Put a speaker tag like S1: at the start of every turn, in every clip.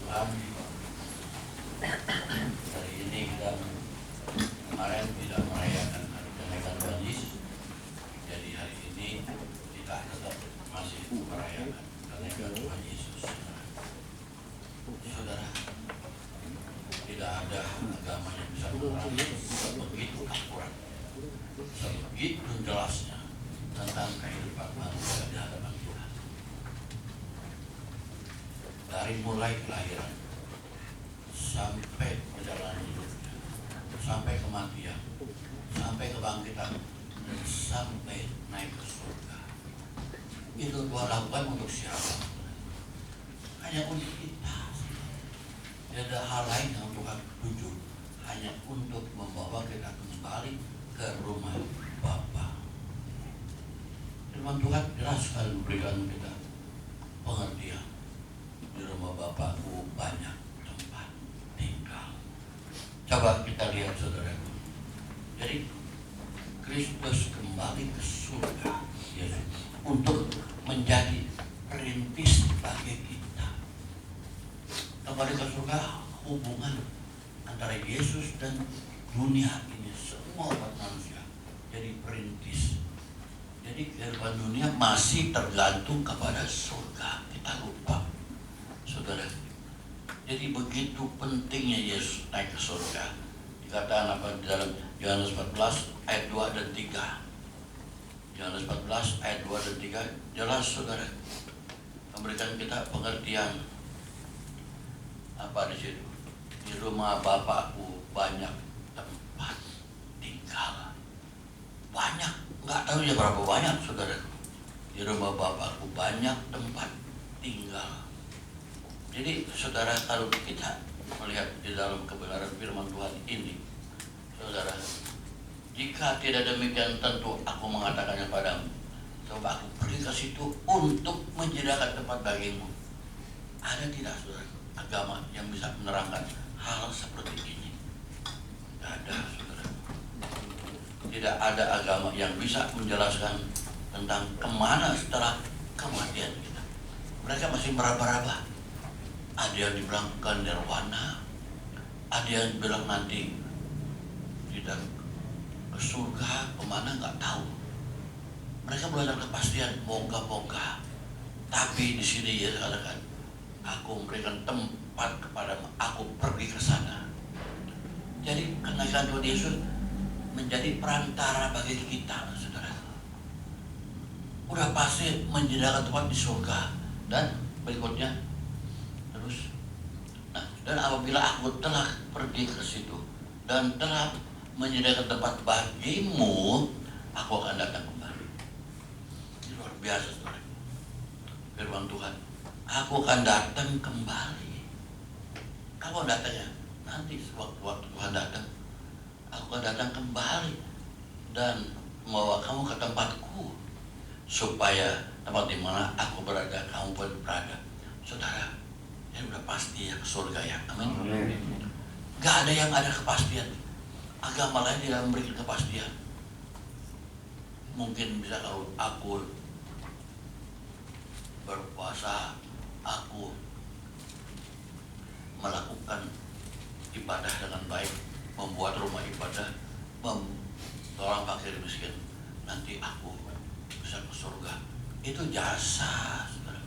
S1: Tuhan, hari ini kita kemarin tidak merayakan hari kenaikan Tuhan Yesus. Jadi hari ini kita tetap masih merayakan kenaikan Tuhan Yesus. Saudara, tidak ada agama yang bisa menerangkan begitu akurat, begitu jelasnya tentang kehidupan manusia di hadapan Tuhan. Dari mulai kelahiran sampai perjalanan hidupnya, sampai kematian, sampai kebangkitan, dan sampai naik ke surga. Itu Tuhan lakukan untuk siapa? Hanya untuk kita. Tidak ada hal lain yang Tuhan tuju, hanya untuk membawa kita kembali ke rumah Bapa. Firman Tuhan jelas sekali memberikan kita pengertian. Di rumah Bapakku banyak tempat tinggal. Coba kita lihat saudaraku. Jadi Kristus kembali ke surga untuk menjadi perintis bagi kita. Kembali ke surga, hubungan antara Yesus dan dunia ini, semua umat manusia jadi perintis. Jadi kehidupan dunia masih tergantung kepada surga. Kita lupa, saudara. Jadi begitu pentingnya Yesus naik ke surga. Dikatakan apa di dalam Yohanes 14 ayat 2 dan 3. Yohanes 14 ayat 2 dan 3 jelas, saudara, memberikan kita pengertian apa di situ. Di rumah Bapakku banyak tempat tinggal. Banyak, nggak tahu ya berapa banyak, saudara. Di rumah Bapakku banyak tempat tinggal. Jadi saudara, kalau kita melihat di dalam kebenaran firman Tuhan ini, saudara, jika tidak demikian tentu aku mengatakannya padamu, coba aku pergi ke situ untuk menyediakan tempat bagimu. Ada tidak, saudara, agama yang bisa menerangkan hal seperti ini? Tidak ada, saudara. Tidak ada agama yang bisa menjelaskan tentang kemana setelah kematian kita. Mereka masih meraba-raba. Ada yang dibilang ke nirwana, ada yang bilang nanti tidak ke surga, kemana nggak tahu. Mereka belum ada kepastian, moga-moga. Tapi di sini Yesus katakan, aku memberikan tempat kepadamu, aku pergi ke sana. Jadi kenaikan Tuhan Yesus menjadi perantara bagi kita, saudara. Udah pasti menyediakan tempat di surga. Dan berikutnya terus, nah, dan apabila aku telah pergi ke situ dan telah menyediakan tempat bagimu, aku akan datang kembali. Ini luar biasa, saudara. Firman Tuhan, aku akan datang kembali. Kamu datangnya nanti waktu Tuhan datang, aku akan datang kembali dan membawa kamu ke tempatku, supaya tempat di mana aku berada, kamu pun berada. Saudara, ini udah pasti ya ke surga ya, amin. Gak ada yang ada kepastian. Agama lain tidak memberikan kepastian. Mungkin bisa kalau aku berpuasa, aku melakukan ibadah dengan baik, membuat rumah ibadah, tolong fakir miskin, nanti aku bisa ke surga. Itu jasa, saudara.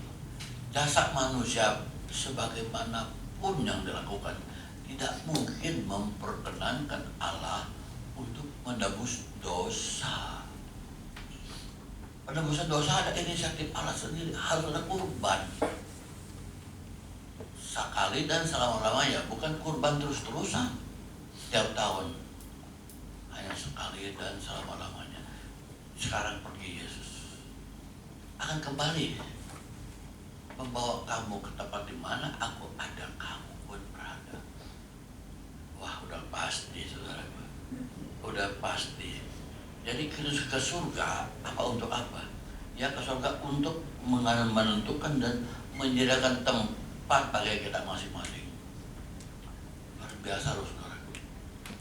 S1: Jasa manusia sebagaimanapun yang dilakukan tidak mungkin memperkenankan Allah untuk menebus dosa. Penebusan dosa ada inisiatif Allah sendiri, harus ada kurban sekali dan selama-lamanya, bukan kurban terus-terusan setiap tahun, hanya sekali dan selama-lamanya. Sekarang pergi Yesus, akan kembali membawa kamu ke tempat di mana aku ada, kamu pun berada. Wah, udah pasti, saudara, udah pasti. Jadi ke surga apa untuk apa? Ya, ke surga untuk menentukan dan menyediakan tempat bagi kita masing-masing. Luar biasa loh, saudara.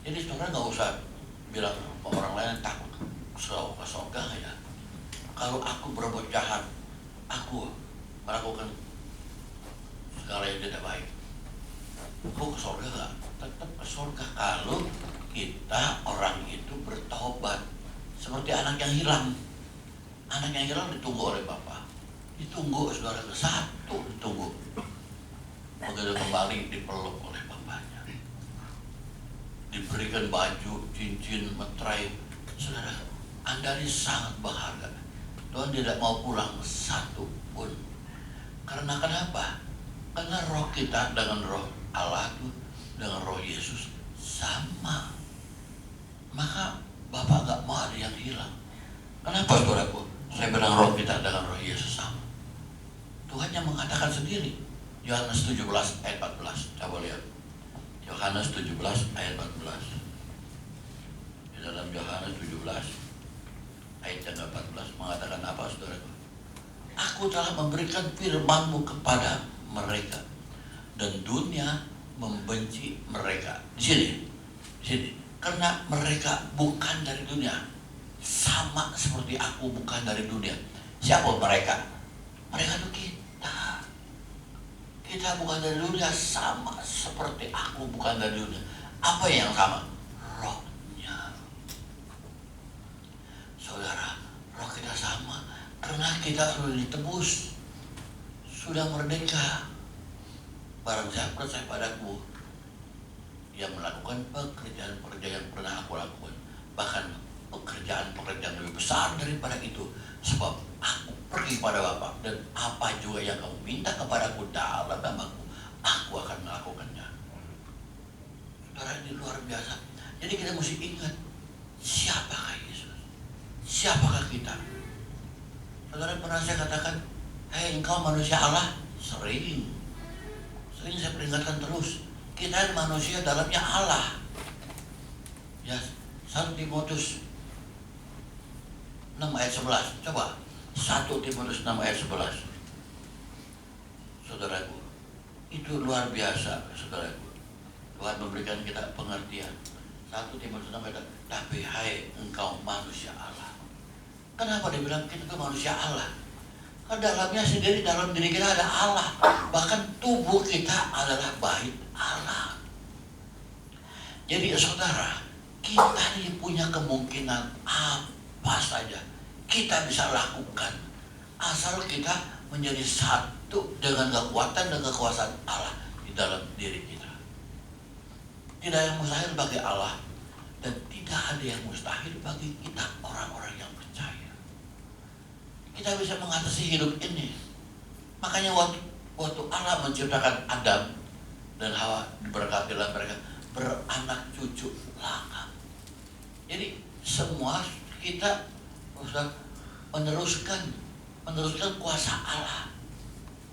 S1: Jadi saudara nggak usah bilang ke orang lain takut ke surga ya. Kalau aku berbuat jahat, aku melakukan segala yang tidak baik, surga kalau kita orang itu bertobat. Seperti anak yang hilang. Anak yang hilang ditunggu oleh Bapa. Ditunggu, saudara, satu ditunggu. Begitu kembali dipeluk oleh bapaknya. Diberikan baju, cincin, meterai. Saudara, Anda ini sangat berharga. Tuhan tidak mau pulang satu pun. Karena kenapa? Karena roh kita dengan roh Allah itu, dengan roh Yesus sama. Maka Bapak gak mau ada yang hilang. Kenapa, saudaraku? Saya bilang roh kita dengan roh Yesus sama. Tuhan yang mengatakan sendiri. Yohanes 17 ayat 14. Coba lihat. Yohanes 17 ayat 14. Di dalam Yohanes 17 ayat yang 14 mengatakan apa, saudaraku? Aku telah memberikan firman-Mu kepada mereka dan dunia membenci mereka. Di sini. Karena mereka bukan dari dunia. Sama seperti aku bukan dari dunia. Siapa mereka? Mereka itu kita. Kita bukan dari dunia, sama seperti aku bukan dari dunia. Apa yang sama? Rohnya. Saudara, roh kita sama karena kita sudah ditebus, sudah merdeka. Barang siapa percaya padaku, yang melakukan pekerjaan-pekerjaan yang pernah aku lakukan, bahkan pekerjaan-pekerjaan lebih besar daripada itu, sebab aku pergi pada Bapa, dan apa juga yang kamu minta kepadaku dalam namaku, aku akan melakukannya. Saudara, ini luar biasa. Jadi kita mesti ingat, siapakah Yesus? Siapakah kita? Saudara, pernah saya katakan, hei engkau manusia Allah? Sering saya peringatkan terus. Kita manusia, dalamnya Allah. Ya, 1 Timotius 6 ayat 11. Coba 1 Timotius 6 ayat 11. Saudaraku, itu luar biasa, saudaraku. Tuhan memberikan kita pengertian. 1 Timotius 6 ayat 11. Tapi hai engkau manusia Allah. Kenapa dibilang kita itu manusia Allah? Karena dalamnya sendiri, dalam diri kita ada Allah. Bahkan tubuh kita adalah bait Allah. Jadi saudara, kita ini punya kemungkinan apa saja kita bisa lakukan, asal kita menjadi satu dengan kekuatan dan kekuasaan Allah di dalam diri kita. Tidak yang mustahil bagi Allah, dan tidak ada yang mustahil bagi kita orang-orang yang percaya. Kita bisa mengatasi hidup ini. Makanya waktu Allah menciptakan Adam dan Hawa, diberkatilah mereka beranak cucu langka. Jadi semua kita meneruskan kuasa Allah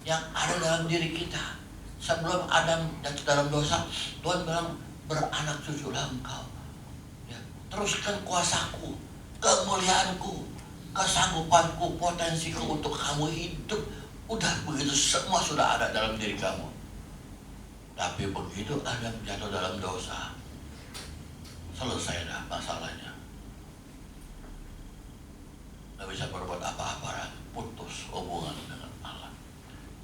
S1: yang ada dalam diri kita. Sebelum Adam jatuh dalam dosa, Tuhan bilang beranak cuculah engkau. Ya, teruskan kuasaku, kemuliaanku, kesanggupanku, potensiku untuk kamu hidup. Udah begitu, semua sudah ada dalam diri kamu. Tapi begitu Adam jatuh dalam dosa, selesai dah masalahnya. Gak bisa berbuat apa-apa lagi, putus hubungan dengan Allah,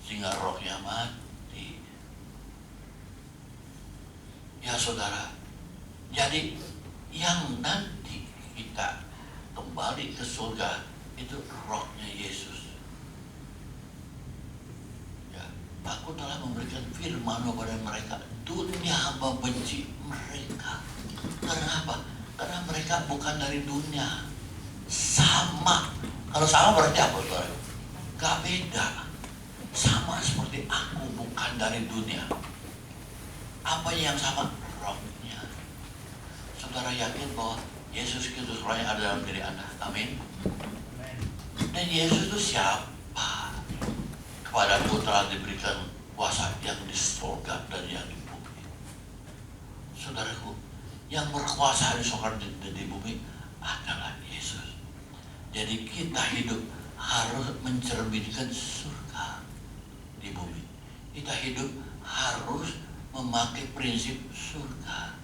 S1: sehingga rohnya mati. Ya saudara, jadi yang nanti kita kembali ke surga itu rohnya Yesus. Ya, aku telah memberikan firman kepada mereka, dunia membenci mereka. Karena apa? Karena mereka bukan dari dunia. Sama. Kalau sama berarti apa, saudara? Gak beda. Sama seperti aku bukan dari dunia. Apa yang sama? Rohnya. Saudara yakin bahwa Yesus Kristus roh yang ada dalam diri Anda? Amin. Dan Yesus itu siapa? Kepadaku telah diberikan kuasa yang di surga dan yang di bumi. Saudaraku, yang berkuasa di surga dan di bumi adalah Yesus. Jadi kita hidup harus mencerminkan surga di bumi. Kita hidup harus memakai prinsip surga.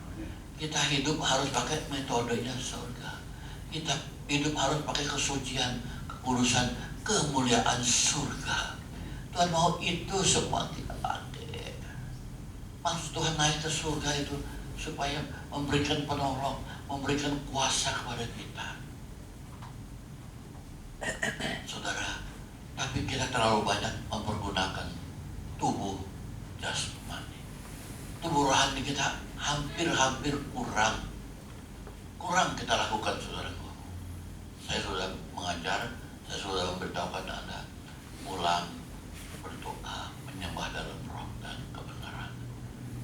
S1: Kita hidup harus pakai metodenya surga. Kita hidup harus pakai kesucian, kekudusan, kemuliaan surga. Tuhan mau itu semua kita pakai. Maksud Tuhan naik ke surga itu supaya memberikan penolong, memberikan kuasa kepada kita. Saudara, tapi kita terlalu banyak mempergunakan tubuh jasmani. Tubuh rohani kita hampir kurang kita lakukan, saudaraku. Saya sudah mengajar, saya sudah memberitahukan Anda pulang berdoa, menyembah dalam roh dan kebenaran,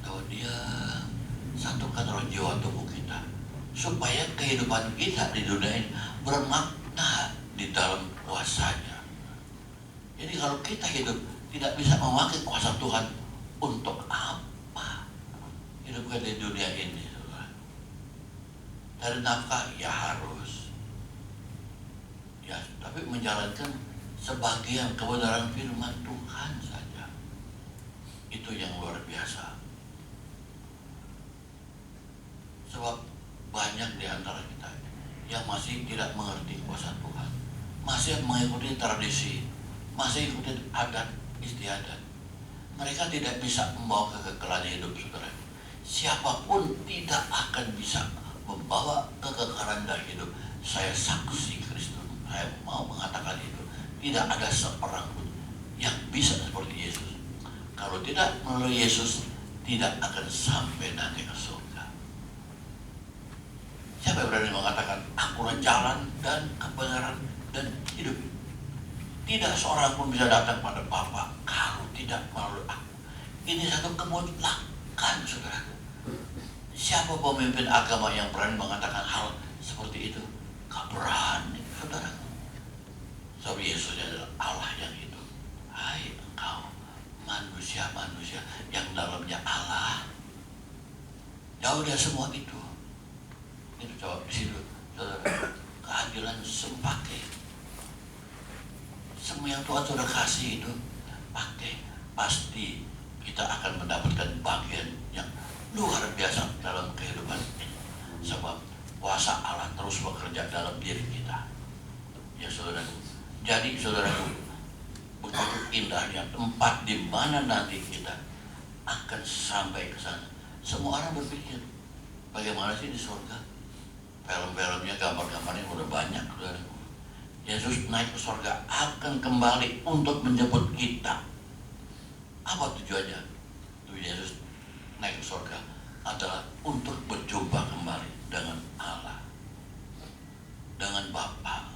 S1: bahwa Dia satukan roh jiwa tubuh kita supaya kehidupan kita di dunia ini bermakna di dalam kuasanya. Jadi kalau kita hidup tidak bisa memakai kuasa Tuhan, untuk apa hidup kita di dunia ini? Dari nafkah ya harus ya, tapi menjalankan sebagian kebenaran firman Tuhan saja, itu yang luar biasa. Sebab banyak di antara kita yang masih tidak mengerti kuasa Tuhan, masih mengikuti tradisi, masih ikuti adat istiadat. Mereka tidak bisa membawa kekekalan hidup, saudara. Siapapun tidak akan bisa membawa kekekalan dalam hidup. Saya saksi Kristus, saya mau mengatakan itu. Tidak ada seorang pun yang bisa seperti Yesus. Kalau tidak melalui Yesus, tidak akan sampai nanti ke surga. Siapa yang berani mengatakan akulah jalan dan kebenaran dan hidup? Tidak seorang pun bisa datang pada Bapa kalau tidak melalui aku. Ini satu kemutlakan, saudara. Siapa pemimpin agama yang berani mengatakan hal seperti itu? Gak berani, saudara. Sebab Yesus adalah Allah yang hidup. Hai engkau, manusia-manusia yang dalamnya Allah. Jauh dari semua itu. Itu coba di situ, saudara. Keadilan sempake. Semua yang Tuhan sudah kasih itu pakai, pasti kita akan mendapatkan bagian yang luar biasa dalam kehidupan ini. Sebab kuasa Allah terus bekerja dalam diri kita. Ya saudaraku. Jadi saudaraku, begitu indahnya tempat di mana nanti kita akan sampai ke sana. Semua orang berpikir, bagaimana sih di surga? Film-filmnya, gambar-gambarnya udah banyak, saudaraku. Yesus naik ke surga akan kembali untuk menjemput kita. Apa tujuannya? Tujuan Yesus naik ke surga adalah untuk berjumpa kembali dengan Allah, dengan Bapa,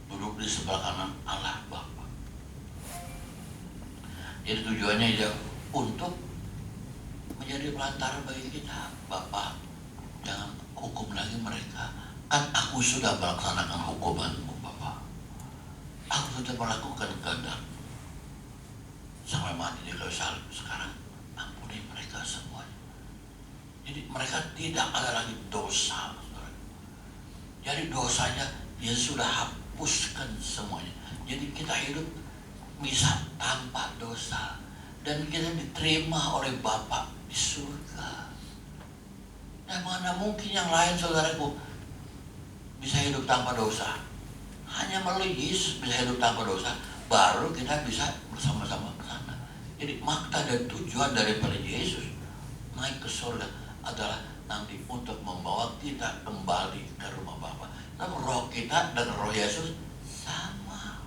S1: duduk di sebelah kanan Allah Bapa. Jadi tujuannya ya untuk menjadi pelantara bagi kita. Bapa, jangan hukum lagi mereka, kan aku sudah melaksanakan hukumanmu. Aku sudah melakukan kehendak sampai mati di kayu salib. Sekarang ampuni mereka semuanya. Jadi mereka tidak ada lagi dosa. Jadi dosanya Dia sudah hapuskan semuanya. Jadi kita hidup bisa tanpa dosa dan kita diterima oleh Bapa di surga. Nah, mana mungkin yang lain, saudaraku, bisa hidup tanpa dosa? Hanya melalui Yesus bisa hidup tanpa dosa, baru kita bisa bersama-sama ke sana. Jadi makna dan tujuan daripada Yesus naik ke surga adalah nanti untuk membawa kita kembali ke rumah Bapa. Tapi roh kita dan roh Yesus sama.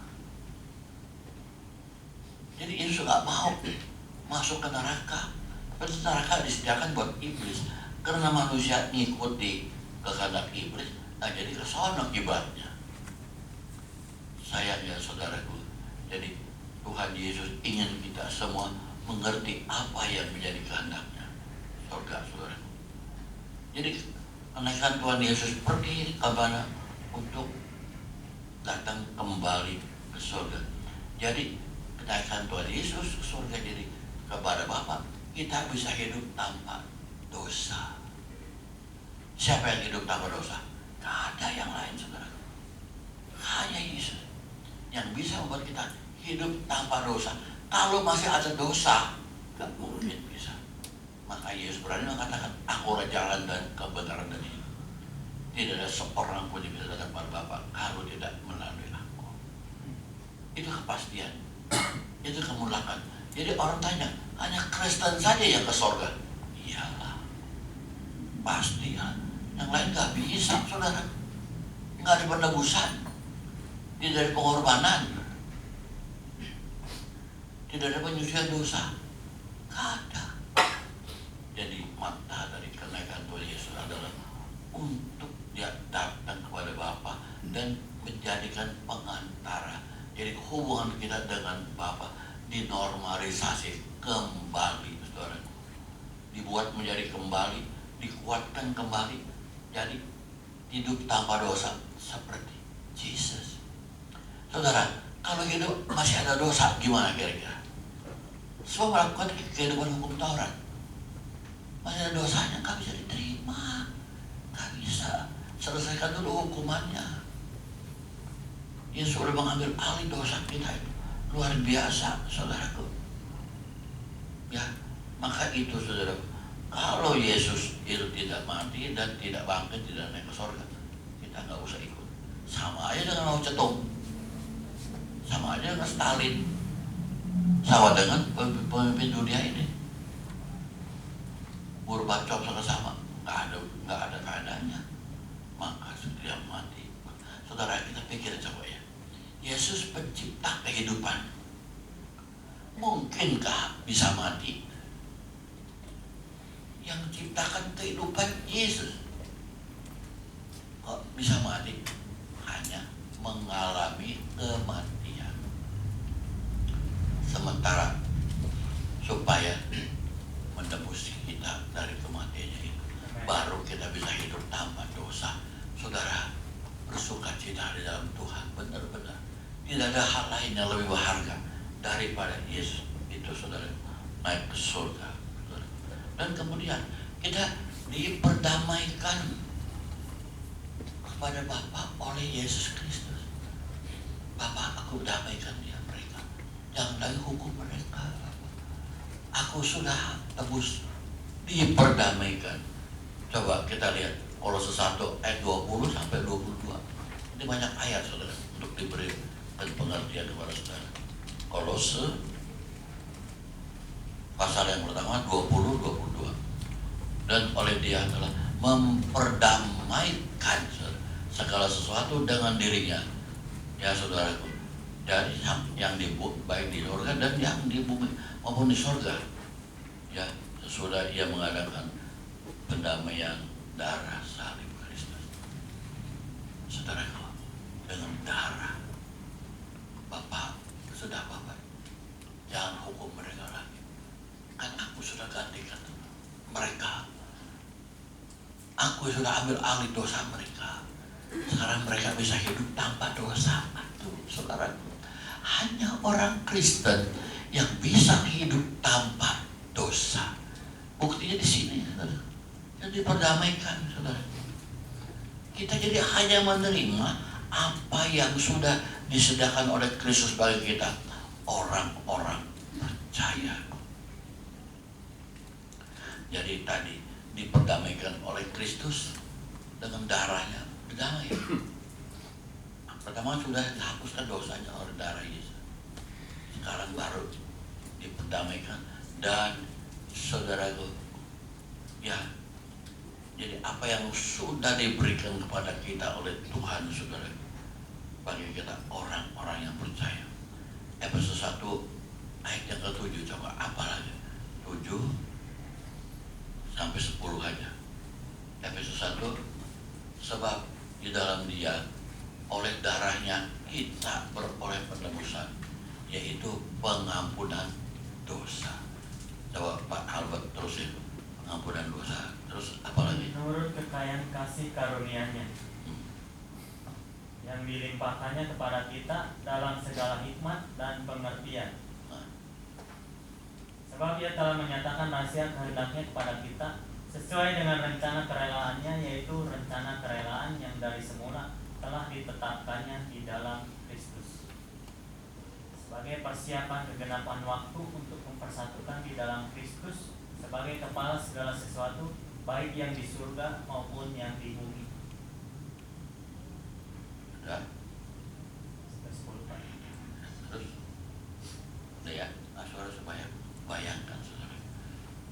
S1: Jadi Yesus gak mau masuk ke neraka. Tapi neraka disediakan buat iblis. Karena manusia ngikuti kehendak iblis, nah jadi kesono akibatnya. Sayangnya saudaraku, jadi Tuhan Yesus ingin kita semua mengerti apa yang menjadi kehendaknya. Surga, saudaraku. Jadi kenaikan Tuhan Yesus pergi ke mana? Untuk datang kembali ke surga. Jadi kenaikan Tuhan Yesus ke surga, jadi kepada Bapa kita bisa hidup tanpa dosa. Siapa yang hidup tanpa dosa? Gak ada yang lain, saudaraku. Hanya Yesus yang bisa membuat kita hidup tanpa dosa. Kalau masih ada dosa, gak mungkin bisa. Maka Yesus berani mengatakan, akulah jalan dan kebenaran dan hidup. Tidak ada seorang pun yang bisa datang pada Bapa kalau tidak melalui aku. Itu kepastian, itu kemuliaan. Jadi orang tanya, hanya Kristen saja yang ke surga? Iyalah, pasti ya. Yang lain nggak bisa, saudara. Nggak ada penebusan, tidak ada pengorbanan, tidak ada penyucian dosa, nggak ada. Jadi makna dari kenaikan Tuhan Yesus adalah untuk dia datang kepada Bapa dan menjadikan pengantara. Jadi hubungan kita dengan Bapa dinormalisasi kembali, saudara. Dibuat menjadi kembali, dikuatkan kembali. Jadi hidup tanpa dosa seperti Yesus. Saudara, kalau hidup masih ada dosa, gimana kira-kira? Semua melakukan kehidupan hukum Taurat, masih ada dosanya, nggak bisa diterima, nggak bisa. Selesaikan dulu hukumannya. Yesus sudah mengambil alih dosa kita itu luar biasa, saudaraku. Ya, maka itu saudara, kalau Yesus itu tidak mati dan tidak bangkit, tidak naik ke surga, kita nggak usah ikut. Sama aja dengan Mao Zedong, sama aja dengan Stalin, sama dengan pemimpin dunia ini. Gorbachev sama, nggak ada keadaannya. Maka dia mati. Saudara, kita pikir coba ya, Yesus pencipta kehidupan, mungkinkah bisa mati? Yang menciptakan kehidupan Yesus kok bisa mati? Hanya mengalami kematian. Sementara supaya menebus kita dari kematiannya itu, baru kita bisa hidup tanpa dosa. Saudara, bersukacita di dalam Tuhan, benar-benar tidak ada hal lain yang lebih berharga daripada Yesus itu, saudara, naik ke surga. Dan kemudian kita diperdamaikan kepada Bapa oleh Yesus Kristus. Bapa, aku damaikan dia mereka, jangan lagi hukum mereka. Aku sudah tebus, diperdamaikan. Coba kita lihat Kolose 1 ayat 20 sampai 22. Ini banyak ayat, saudara, untuk diberikan pengertian kepada saudara. Kolose pasal yang pertama 20-22. Dan oleh dia telah memperdamaikan segala sesuatu dengan dirinya, ya saudaraku. Dari yang di bumi, baik di surga dan yang di bumi maupun di surga, ya, sesudah ia mengadakan pendamaian darah salib Kristus. Saudaraku, dengan darah Bapa, sudah Bapa, jangan hukum mereka lagi. Kan aku sudah gantikan mereka. Aku sudah ambil alih dosa mereka. Sekarang mereka bisa hidup tanpa dosa. Aduh, saudara, hanya orang Kristen yang bisa hidup tanpa dosa. Buktinya di sini, saudara. Jadi diperdamaikan, saudara. Kita jadi hanya menerima apa yang sudah disediakan oleh Kristus bagi kita, orang-orang percaya. Jadi tadi diperdamaikan oleh Kristus dengan darahnya, berdamai. Pertama sudah dihapuskan dosanya oleh darah Yesus. Sekarang baru diperdamaikan. Dan saudaraku, ya, jadi apa yang sudah diberikan kepada kita oleh Tuhan, saudara, bagi kita orang-orang yang percaya. Efesus 1 ayat yang ke-7, coba apa lagi? 7 sampai 10 aja. Efesus 1, sebab di dalam dia oleh darahnya kita beroleh penebusan, yaitu pengampunan dosa. Coba Pak Albert terusin, pengampunan dosa. Terus apa lagi?
S2: Menurut kekayaan kasih karunia-Nya yang dilimpahkannya kepada kita dalam segala hikmat dan pengertian. Sebab Ia telah menyatakan rahasia kehendak-Nya kepada kita sesuai dengan rencana kerelaan-Nya, yaitu rencana kerelaan yang dari semula telah ditetapkannya di dalam Kristus sebagai persiapan kegenapan waktu untuk mempersatukan di dalam Kristus sebagai kepala segala sesuatu, baik yang di surga maupun yang di bumi.
S1: Sudah? Terus? Udah ya? Suara supaya bayangkan, saudara.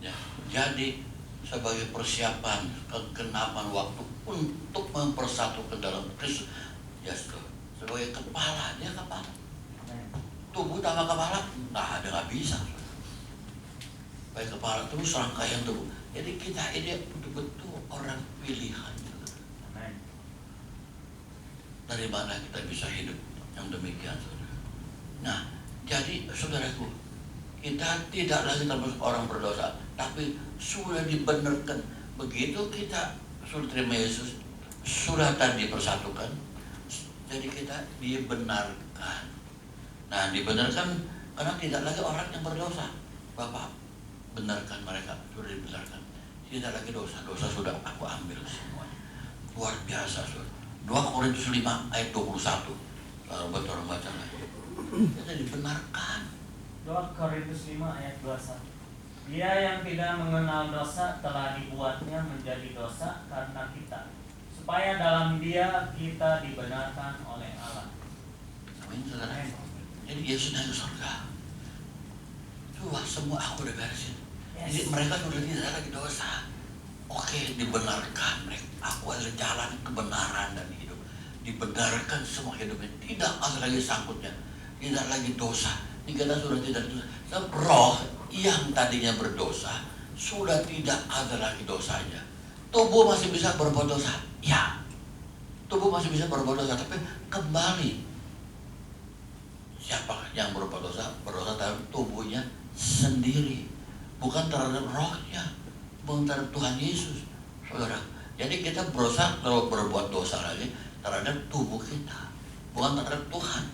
S1: Ya, jadi sebagai persiapan kegenapan waktu untuk mempersatukan dalam Kristus. Ya, sebagai kepala, dia kepala. Tubuh tanpa kepala nggak bisa. Sebagai kepala terus rangkaian tubuh. Jadi kita ini betul-betul orang pilihan. Dari mana kita bisa hidup yang demikian, saudara? Nah, jadi saudaraku, kita tidak lagi termasuk orang berdosa, tapi sudah dibenarkan. Begitu kita sudah terima Yesus, sudah tadi dipersatukan, jadi kita dibenarkan. Nah, dibenarkan karena tidak lagi orang yang berdosa. Bapak benarkan mereka, sudah dibenarkan. Tidak lagi dosa, dosa sudah aku ambil semuanya. Luar biasa, saudara. 2 Korintus 5 ayat 21. Betul orang baca lagi. Kita dibenarkan.
S2: 2 Korintus 5 ayat 21. Dia yang tidak mengenal dosa telah dibuatnya menjadi dosa karena kita, supaya dalam dia kita dibenarkan oleh Allah.
S1: Amin, saudara. Jadi Yesus naik ke surga. Wah, semua aku udah beresin. Jadi mereka sudah tidak lagi dosa. Oke, dibenarkan mereka. Aku adalah jalan kebenaran dan hidup. Dibenarkan semua hidupnya. Tidak ada lagi sangkutnya. Tidak lagi dosa. Kita sudah tidak dosa. Dan roh yang tadinya berdosa sudah tidak ada lagi dosanya. Tubuh masih bisa berbuat dosa. Ya. Tubuh masih bisa berbuat dosa. Tapi kembali. Siapa yang berbuat dosa? Berdosa terhadap tubuhnya sendiri. Bukan terhadap rohnya. Bukan terhadap Tuhan Yesus. Saudara. Jadi kita berusaha kalau berbuat dosa lagi terhadap tubuh kita, bukan terhadap Tuhan.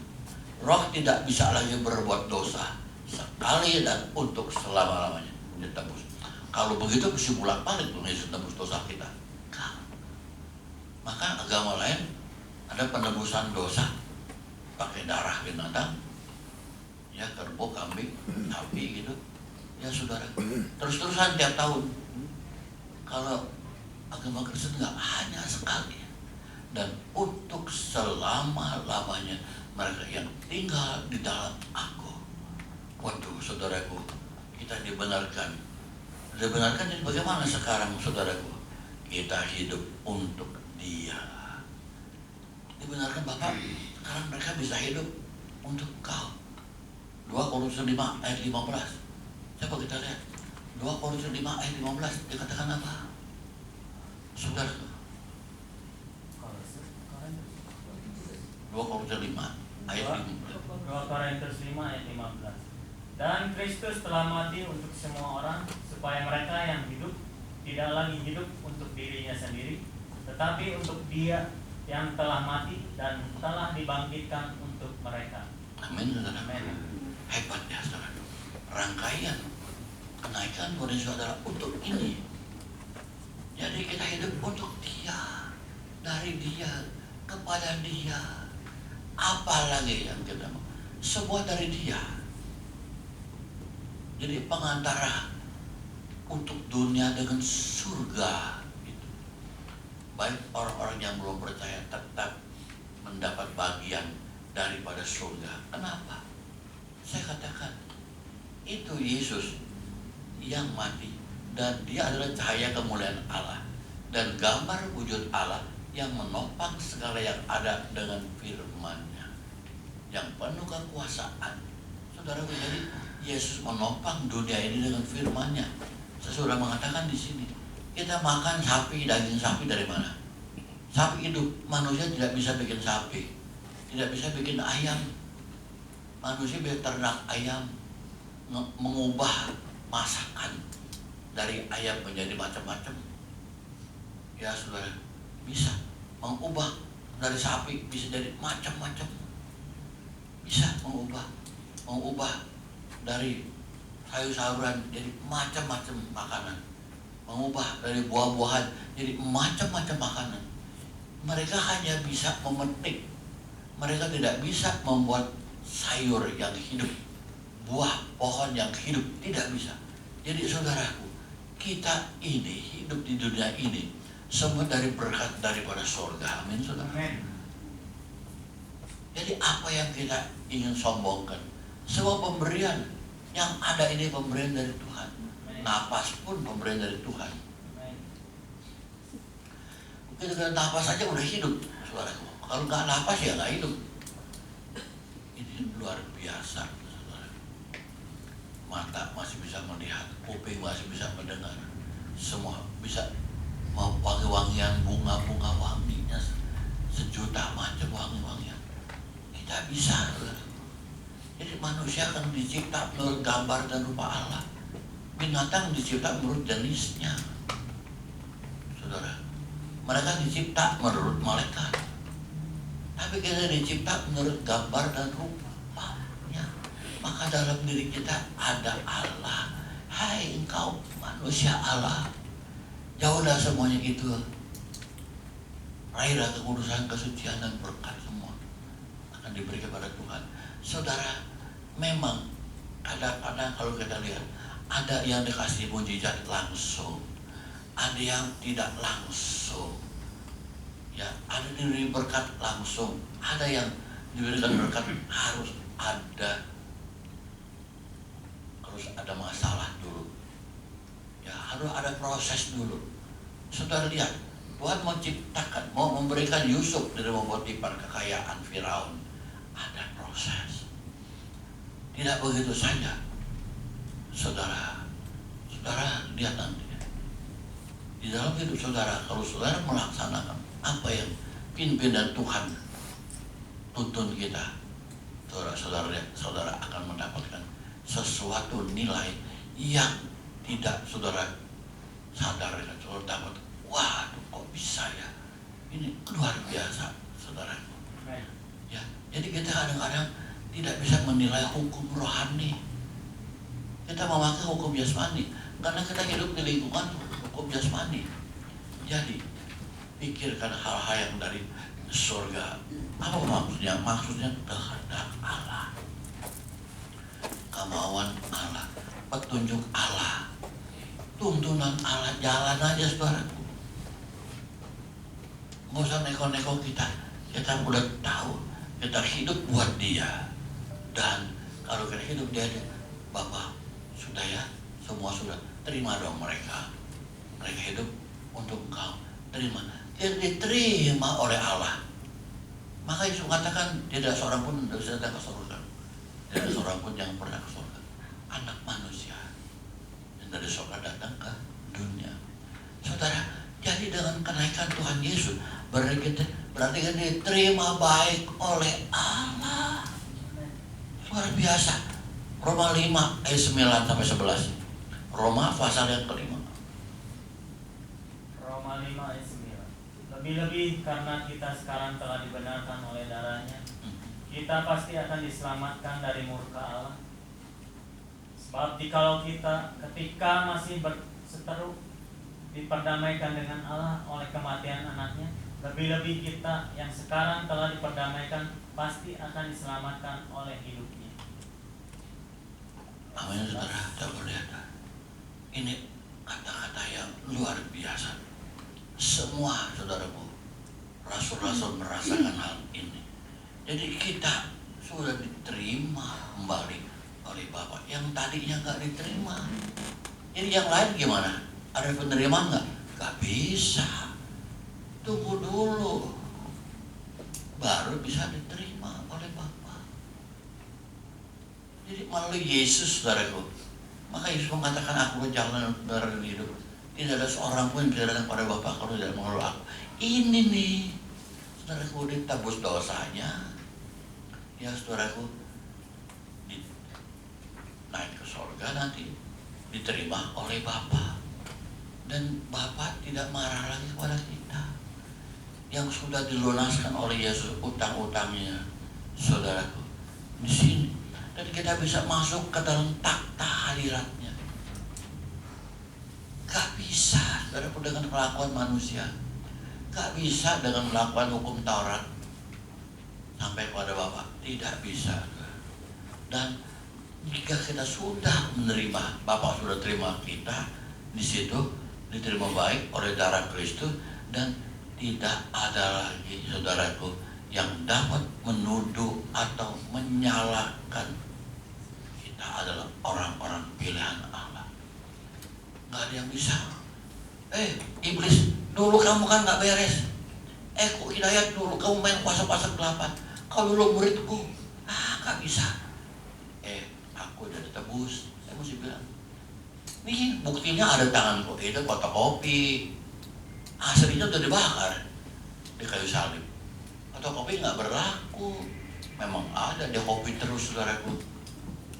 S1: Roh tidak bisa lagi berbuat dosa sekali dan untuk selama-lamanya ditebus. Kalau begitu mesti bolak-balik Tuhan Yesus tebus dosa kita. Maka agama lain ada penebusan dosa pakai darah binatang, ya kerbau, kambing, sapi gitu. Ya saudara, terus-terusan tiap tahun. Kalau agama Kristen nggak hanya sekali dan untuk selama-lamanya mereka yang tinggal di dalam aku. Waduh, saudaraku, kita dibenarkan. Dibenarkan jadi bagaimana sekarang, saudaraku? Kita hidup untuk Dia. Dibenarkan Bapak, sekarang mereka bisa hidup untuk Kau. 2 Korintus 5 ayat 15. Coba kita lihat. 2 Korintus 5 ayat 15 dikatakan apa? Saudara, 2 Korintus 5 ayat 15.
S2: 2 Korintus 5 ayat 15. Dan Kristus telah mati untuk semua orang, supaya mereka yang hidup tidak lagi hidup untuk dirinya sendiri, tetapi untuk Dia yang telah mati dan telah dibangkitkan untuk mereka.
S1: Amin, saudara.
S2: Amin.
S1: Hebat ya, saudara. Rangkaian kenaikan Tuhan Yesus adalah untuk ini. Jadi kita hidup untuk Dia, dari Dia, kepada Dia. Apa lagi yang kita mau? Semua dari Dia. Jadi pengantara untuk dunia dengan surga itu. Baik orang-orang yang belum percaya tetap mendapat bagian daripada surga. Kenapa? Saya katakan itu Yesus yang mati. Dan Dia adalah cahaya kemuliaan Allah dan gambar wujud Allah yang menopang segala yang ada dengan firman-Nya yang penuh kekuasaan. Saudara, jadi Yesus menopang dunia ini dengan firman-Nya. Saya sudah mengatakan di sini, kita makan sapi, daging sapi dari mana? Sapi hidup, manusia tidak bisa bikin sapi, tidak bisa bikin ayam. Manusia bisa ternak ayam, mengubah masakan dari ayam menjadi macam-macam. Ya saudara, bisa mengubah dari sapi bisa jadi macam-macam. Bisa mengubah dari sayur-sayuran jadi macam-macam makanan. Mengubah dari buah-buahan jadi macam-macam makanan. Mereka hanya bisa memetik. Mereka tidak bisa membuat sayur yang hidup, buah pohon yang hidup, tidak bisa. Jadi saudaraku, kita ini hidup di dunia ini semua dari berkat daripada surga. Amin, saudara.
S2: Amin.
S1: Jadi apa yang kita ingin sombongkan? Semua pemberian yang ada ini pemberian dari Tuhan. Napas pun pemberian dari Tuhan. Kita kena napas aja udah hidup, saudaraku. Kalau nggak napas ya nggak hidup. Ini luar biasa, saudara. Mata masih bisa melihat, kuping masih bisa mendengar, semua bisa mau wangi-wangian, bunga-bunga wanginya, sejuta macam wangi-wangian. Kita bisa, saudara. Jadi manusia akan dicipta menurut gambar dan rupa Allah. Binatang dicipta menurut jenisnya, saudara. Mereka dicipta menurut malaikat, tapi kita dicipta menurut gambar dan rupanya. Maka dalam diri kita ada Allah. Hai engkau manusia Allah, jauhlah semuanya itu. Raihlah kekudusan, kesucian dan berkat semua akan diberi kepada Tuhan. Saudara, memang kadang-kadang kalau kita lihat, ada yang dikasih mujizat langsung, ada yang tidak langsung. Ya, ada diberi berkat langsung, ada yang diberikan berkat harus ada masalah dulu. Ya, harus ada proses dulu. Saudara lihat, Tuhan mau ciptakan, mau memberikan Yusuf dari Potifar kekayaan Firaun. Ada proses. Tidak begitu saja. Saudara lihat nanti. Di dalam hidup saudara, kalau saudara melaksanakan apa yang pimpinan Tuhan tuntun kita, saudara akan mendapatkan sesuatu nilai yang tidak saudara sadar. Saudara dapat, waduh kok bisa ya, ini luar biasa, saudara. Ya, jadi kita kadang-kadang tidak bisa menilai hukum rohani. Kita memakai hukum jasmani karena kita hidup di lingkungan hukum jasmani. Jadi pikirkan hal-hal yang dari surga. Apa maksudnya? Maksudnya kehendak Allah, kemauan Allah, petunjuk Allah, tuntunan Allah. Jalan aja, saudaraku. Nggak usah neko-neko kita. Kita udah tahu kita hidup buat Dia. Dan kalau kita hidup Dia, Bapak sudah ya, semua sudah. Terima dong mereka. Mereka hidup untuk Engkau. Terima. Dia diterima oleh Allah. Maka Yesus katakan tidak seorang pun bisa datang ke surga. Tidak seorang pun yang pernah ke surga. Anak manusia yang dari surga datang ke dunia. Saudara, jadi dengan kenaikan Tuhan Yesus berarti kan diterima baik oleh Allah. Luar biasa. Roma 5 ayat 9 sampai 11. Roma pasal yang kelima.
S2: Roma 5 ayat 9. Lebih-lebih karena kita sekarang telah dibenarkan oleh darahnya, kita pasti akan diselamatkan dari murka Allah. Sebab jikalau kita ketika masih berseteru diperdamaikan dengan Allah oleh kematian anaknya, lebih-lebih kita yang sekarang telah diperdamaikan pasti akan diselamatkan oleh hidupnya.
S1: Amin, saudara. Coba lihat. Ini kata-kata yang luar biasa. Semua saudaraku, rasul-rasul merasakan hal ini. Jadi kita sudah diterima kembali oleh Bapa yang tadinya nggak diterima. Jadi yang lain gimana? Ada penerimaan nggak? Nggak bisa. Tunggu dulu, baru bisa diterima oleh Bapa. Jadi melalui Yesus, saudaraku. Maka Yesus mengatakan, aku jalan dari hidup. Tidak ada seorang pun yang bisa datang pada Bapa kalau tidak melalui aku. Ini nih, saudaraku, ditebus dosanya. Ya, saudaraku, naik ke surga nanti, diterima oleh Bapa. Dan Bapa tidak marah lagi kepada kita. Yang sudah dilunaskan oleh Yesus utang-utangnya, saudaraku, di sini. Dan kita bisa masuk ke dalam takhta hadiratnya. Gak bisa, saudaraku, dengan kelakuan manusia. Gak bisa dengan melakukan hukum Taurat sampai kepada Bapa. Tidak bisa. Dan jika kita sudah menerima, Bapa sudah terima kita, di situ diterima baik oleh darah Kristus, dan tidak ada lagi, saudaraku, yang dapat menuduh atau menyalahkan kita adalah orang-orang pilihan Allah. Gak ada yang bisa. Iblis, dulu kamu kan gak beres. kok Hidayat dulu kamu main pasang-pasang gelapan, kau dulu muridku. Gak bisa. Aku udah ditebus. Saya mesti bilang, nih buktinya ada tanganku, itu fotokopi. Aslinya udah dibakar di kayu salib. Fotokopi nggak berlaku. Memang ada di kopi terus, saudaraku.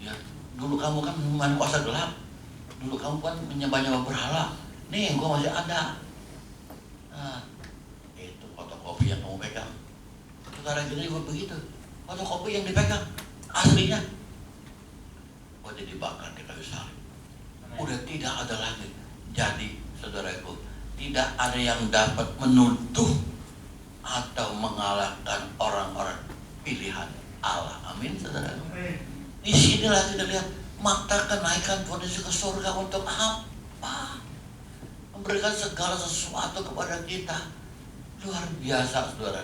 S1: Ya, dulu kamu kan main kuasa gelap. Dulu kamu kan menyembah-nyembah berhala. Nih, gua masih ada. Nah, itu fotokopi yang kamu pegang. Saudara kita juga begitu. Fotokopi yang dipegang aslinya udah dibakar di kayu salib. Udah tidak ada lagi. Jadi, saudaraku, tidak ada yang dapat menuduh atau mengalahkan orang-orang pilihan Allah. Amin, saudara. Di sinilah kita lihat maka kenaikan kondisi ke surga untuk apa? Memberikan segala sesuatu kepada kita. Luar biasa, saudara.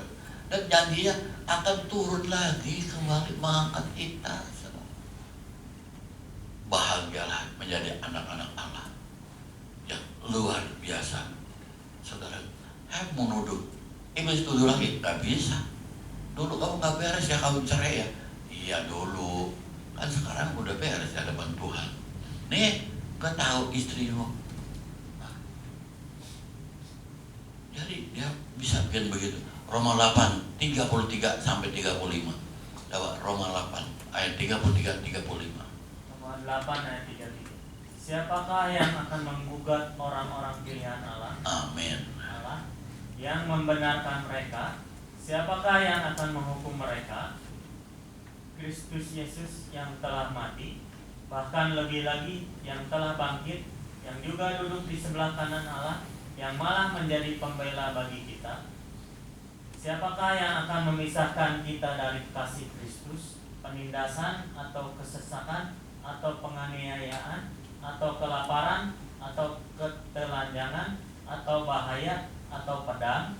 S1: Dan janjinya akan turun lagi kembali mengangkat kita. Saudara. Bahagialah menjadi anak-anak Allah yang luar biasa. Saudara, mau nuduh, iblis tuduh lagi, gak bisa. Dulu kamu gak beres ya, kamu cerai ya. Iya dulu, kan sekarang udah beres ya depan Tuhan. Nih, gak tahu istrimu. Nah, jadi dia bisa bikin begitu. Roma 8, 33 sampai 35. Coba Roma 8, ayat 33-35.
S2: Roma 8 ayat 33. Siapakah yang akan menggugat orang-orang pilihan Allah?
S1: Amin.
S2: Allah yang membenarkan mereka. Siapakah yang akan menghukum mereka? Kristus Yesus yang telah mati, bahkan lebih lagi yang telah bangkit, yang juga duduk di sebelah kanan Allah, yang malah menjadi pembela bagi kita. Siapakah yang akan memisahkan kita dari kasih Kristus? Penindasan atau kesesakan atau penganiayaan atau kelaparan atau ketelanjangan atau bahaya atau pedang?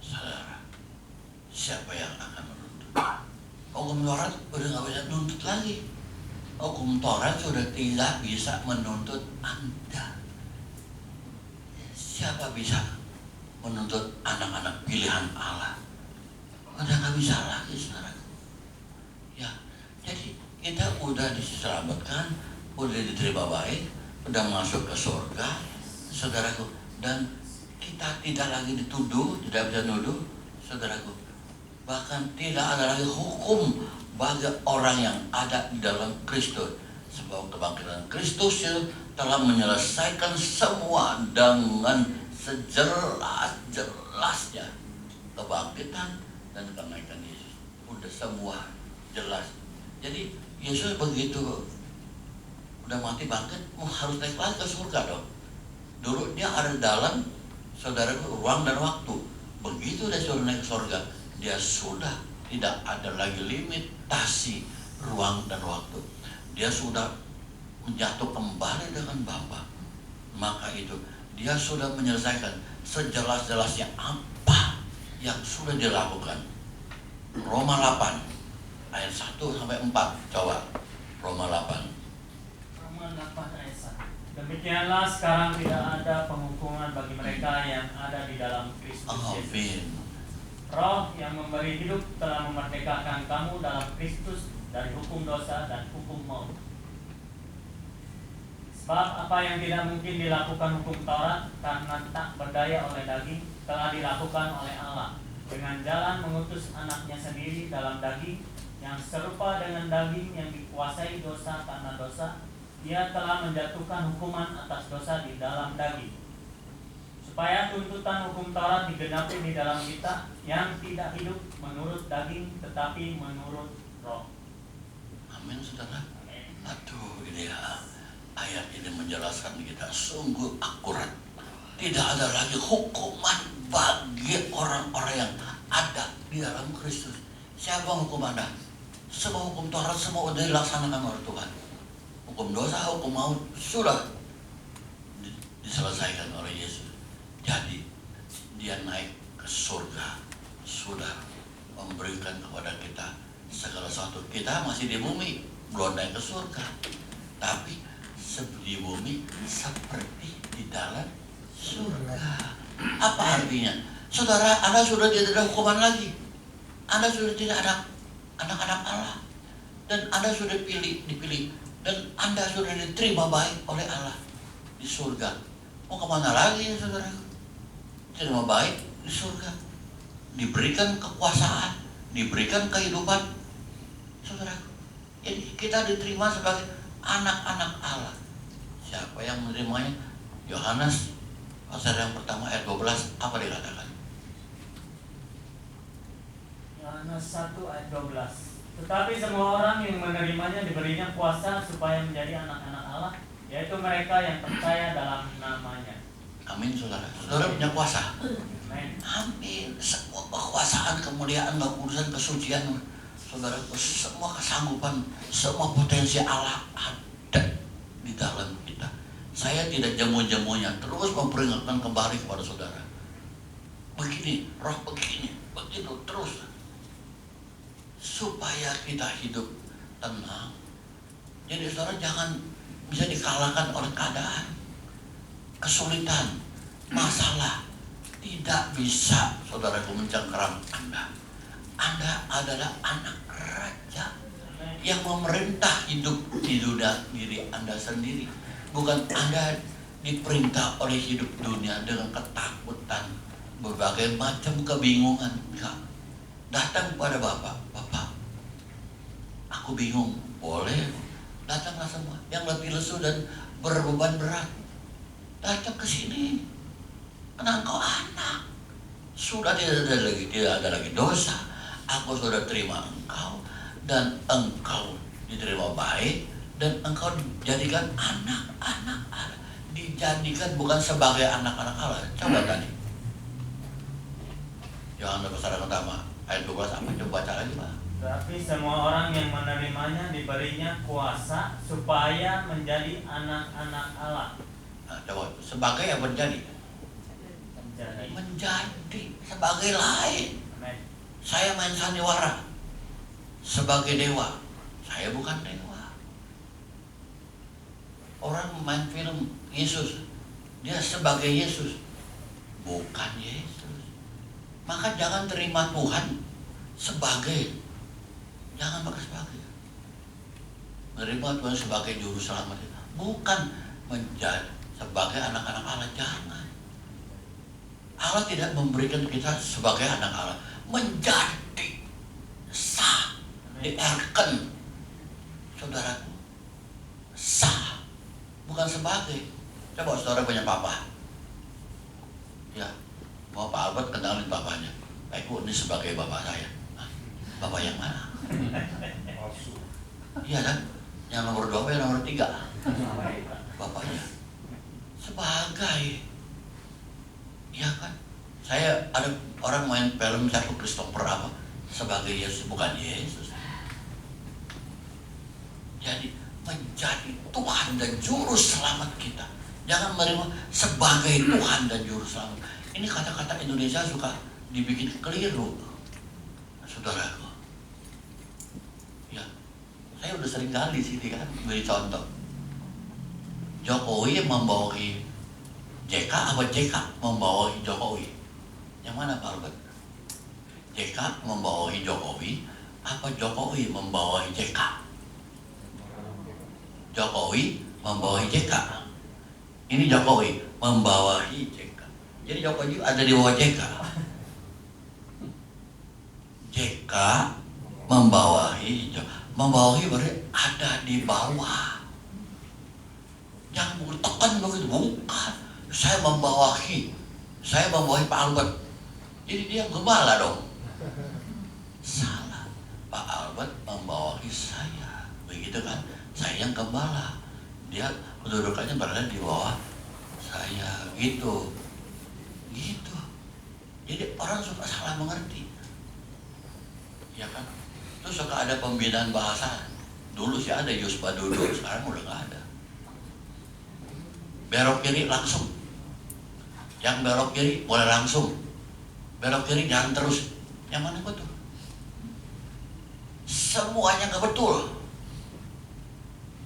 S1: Saudara, siapa yang akan menuntut? Hukum Taurat udah gak bisa nuntut lagi. Hukum Taurat sudah tidak bisa menuntut Anda. Siapa bisa menuntut anak-anak pilihan Allah? Udah gak bisa lagi, saudara. Ya, jadi kita udah diselamatkan, udah diterima baik, udah masuk ke surga, saudaraku. Dan kita tidak lagi dituduh, tidak bisa nuduh, saudaraku. Bahkan tidak ada lagi hukum bagi orang yang ada di dalam Kristus. Sebab kebangkitan Kristus telah menyelesaikan semua dengan sejelas-jelasnya. Kebangkitan dan kenaikan Yesus udah semua jelas. Jadi Yesus begitu udah mati bangkit, harus naik lagi ke surga dong. Dulu dia ada dalam, saudara, ruang dan waktu. Begitu dia sudah naik ke surga, dia sudah tidak ada lagi limitasi ruang dan waktu. Dia sudah menjatuh kembali dengan Bapa. Maka itu dia sudah menyelesaikan sejelas-jelasnya apa yang sudah dilakukan. Roma 8 ayat 1 sampai 4. Coba Roma 8.
S2: Roma 8 ayat 1. Demikianlah sekarang tidak ada penghukuman bagi mereka yang ada di dalam Kristus Yesus.
S1: Amin.
S2: Roh yang memberi hidup telah memerdekakan kamu dalam Kristus dari hukum dosa dan hukum maut. Sebab apa yang tidak mungkin dilakukan hukum Taurat karena tak berdaya oleh daging, telah dilakukan oleh Allah dengan jalan mengutus anaknya sendiri dalam daging, yang serupa dengan daging yang dikuasai dosa karena dosa. Dia telah menjatuhkan hukuman atas dosa di dalam daging, supaya tuntutan hukum Taurat digenapi di dalam kita yang tidak hidup menurut daging tetapi menurut roh.
S1: Amin, saudara. Aduh, ini ya, ayat ini menjelaskan kita sungguh akurat. Tidak ada lagi hukuman bagi orang-orang yang ada di dalam Kristus. Siapa hukum Anda? Semua hukum Taurat semua sudah dilaksanakan oleh Tuhan. Hukum dosa, hukum maut sudah diselesaikan oleh Yesus. Jadi dia naik ke surga, sudah memberikan kepada kita segala sesuatu. Kita masih di bumi, belum naik ke surga. Tapi di bumi seperti di dalam surga. Apa artinya? Saudara, Anda sudah tidak ada hukuman lagi. Anda sudah tidak ada anak-anak Allah. Dan Anda sudah dipilih. Dan Anda sudah diterima baik oleh Allah di surga. Mau kemana lagi ya saudara? Terima baik di surga. Diberikan kekuasaan, diberikan kehidupan. Saudara, jadi kita diterima sebagai anak-anak Allah. Siapa yang menerimanya? Yohanes pasal yang pertama ayat 12, apa dikatakan?
S2: Yohanes 1 ayat 12. Tetapi semua orang yang menerimanya diberinya kuasa supaya menjadi anak-anak Allah, yaitu mereka yang percaya dalam namanya.
S1: Amin saudara. Saudara punya kuasa.
S2: Amin.
S1: Amin. Semua kekuasaan, kemuliaan, kekudusan, kesucian, saudara, semua kesanggupan, semua potensi Allah ada di dalam kita. Saya tidak jemu-jemunya, terus memperingatkan kembali kepada saudara. Begini, roh begini, begitu terus. Supaya kita hidup tenang. Jadi saudara jangan bisa dikalahkan oleh keadaan, kesulitan, masalah. Tidak bisa saudaraku mencengkeram Anda. Anda adalah anak raja yang memerintah hidup di dunia diri Anda sendiri. Bukan Anda diperintah oleh hidup dunia dengan ketakutan, berbagai macam kebingungan. Enggak. Datang pada Bapak, aku bingung, boleh, datanglah semua. Yang lebih lesu dan berbeban berat, datang ke sini. Karena engkau anak, sudah tidak ada lagi dosa. Aku sudah terima engkau dan engkau diterima baik dan engkau dijadikan anak-anak Allah. Dijadikan bukan sebagai anak-anak Allah. Coba tadi. Yohanes pasal pertama ayat 12 apa? Coba baca lagi Pak.
S2: Tapi semua orang yang menerimanya diberinya kuasa supaya menjadi anak-anak Allah.
S1: Nah, coba sebagai apa menjadi? Menjadi sebagai lain.
S2: Amen.
S1: Saya main sandiwara sebagai dewa. Saya bukan dewa. Orang main film Yesus, dia sebagai Yesus, bukan Yesus. Maka jangan terima Tuhan sebagai, jangan pakai sebagai. Menerima Tuhan sebagai juru selamat, bukan menjadi sebagai anak-anak Allah. Jangan. Allah tidak memberikan kita sebagai anak Allah, menjadi sah, diarkan, saudaraku, sah, bukan sebagai. Coba saudara punya papa, ya, mau Pak Albert kenalin papanya. Ini sebagai bapak saya. Bapak yang mana? Iya kan? Yang nomor 2 yang nomor 3? Bapaknya sebagai. Iya kan? Saya ada orang main film satu Christopher apa? Sebagai Yesus, bukan Yesus. Jadi menjadi Tuhan dan Juru Selamat kita. Jangan menerima sebagai Tuhan dan Juru Selamat. Ini kata-kata Indonesia suka dibikin keliru, saudaraku. Ya, saya udah sering kali sini kan beri contoh. Jokowi membawahi JK apa JK membawahi Jokowi? Yang mana Pak Albert? JK membawahi Jokowi apa Jokowi membawahi JK? Jokowi membawahi JK. Ini Jokowi membawahi JK. Jadi Jokowi ada di bawah JK. JK membawahi berarti ada di bawah. Jangan tekan begitu, bukan. Saya membawahi Pak Albert. Jadi dia gembala dong. Salah. Pak Albert membawahi saya, begitu kan? Saya yang gembala. Dia kedudukannya berada di bawah saya, gitu. Jadi orang suka salah mengerti, ya kan? Terus suka ada pembinaan bahasa. Dulu sih ada Yuspa dulu, sekarang udah nggak ada. Belok kiri langsung. Yang belok kiri boleh langsung. Belok kiri jangan terus. Yang mana betul? Semuanya nggak betul.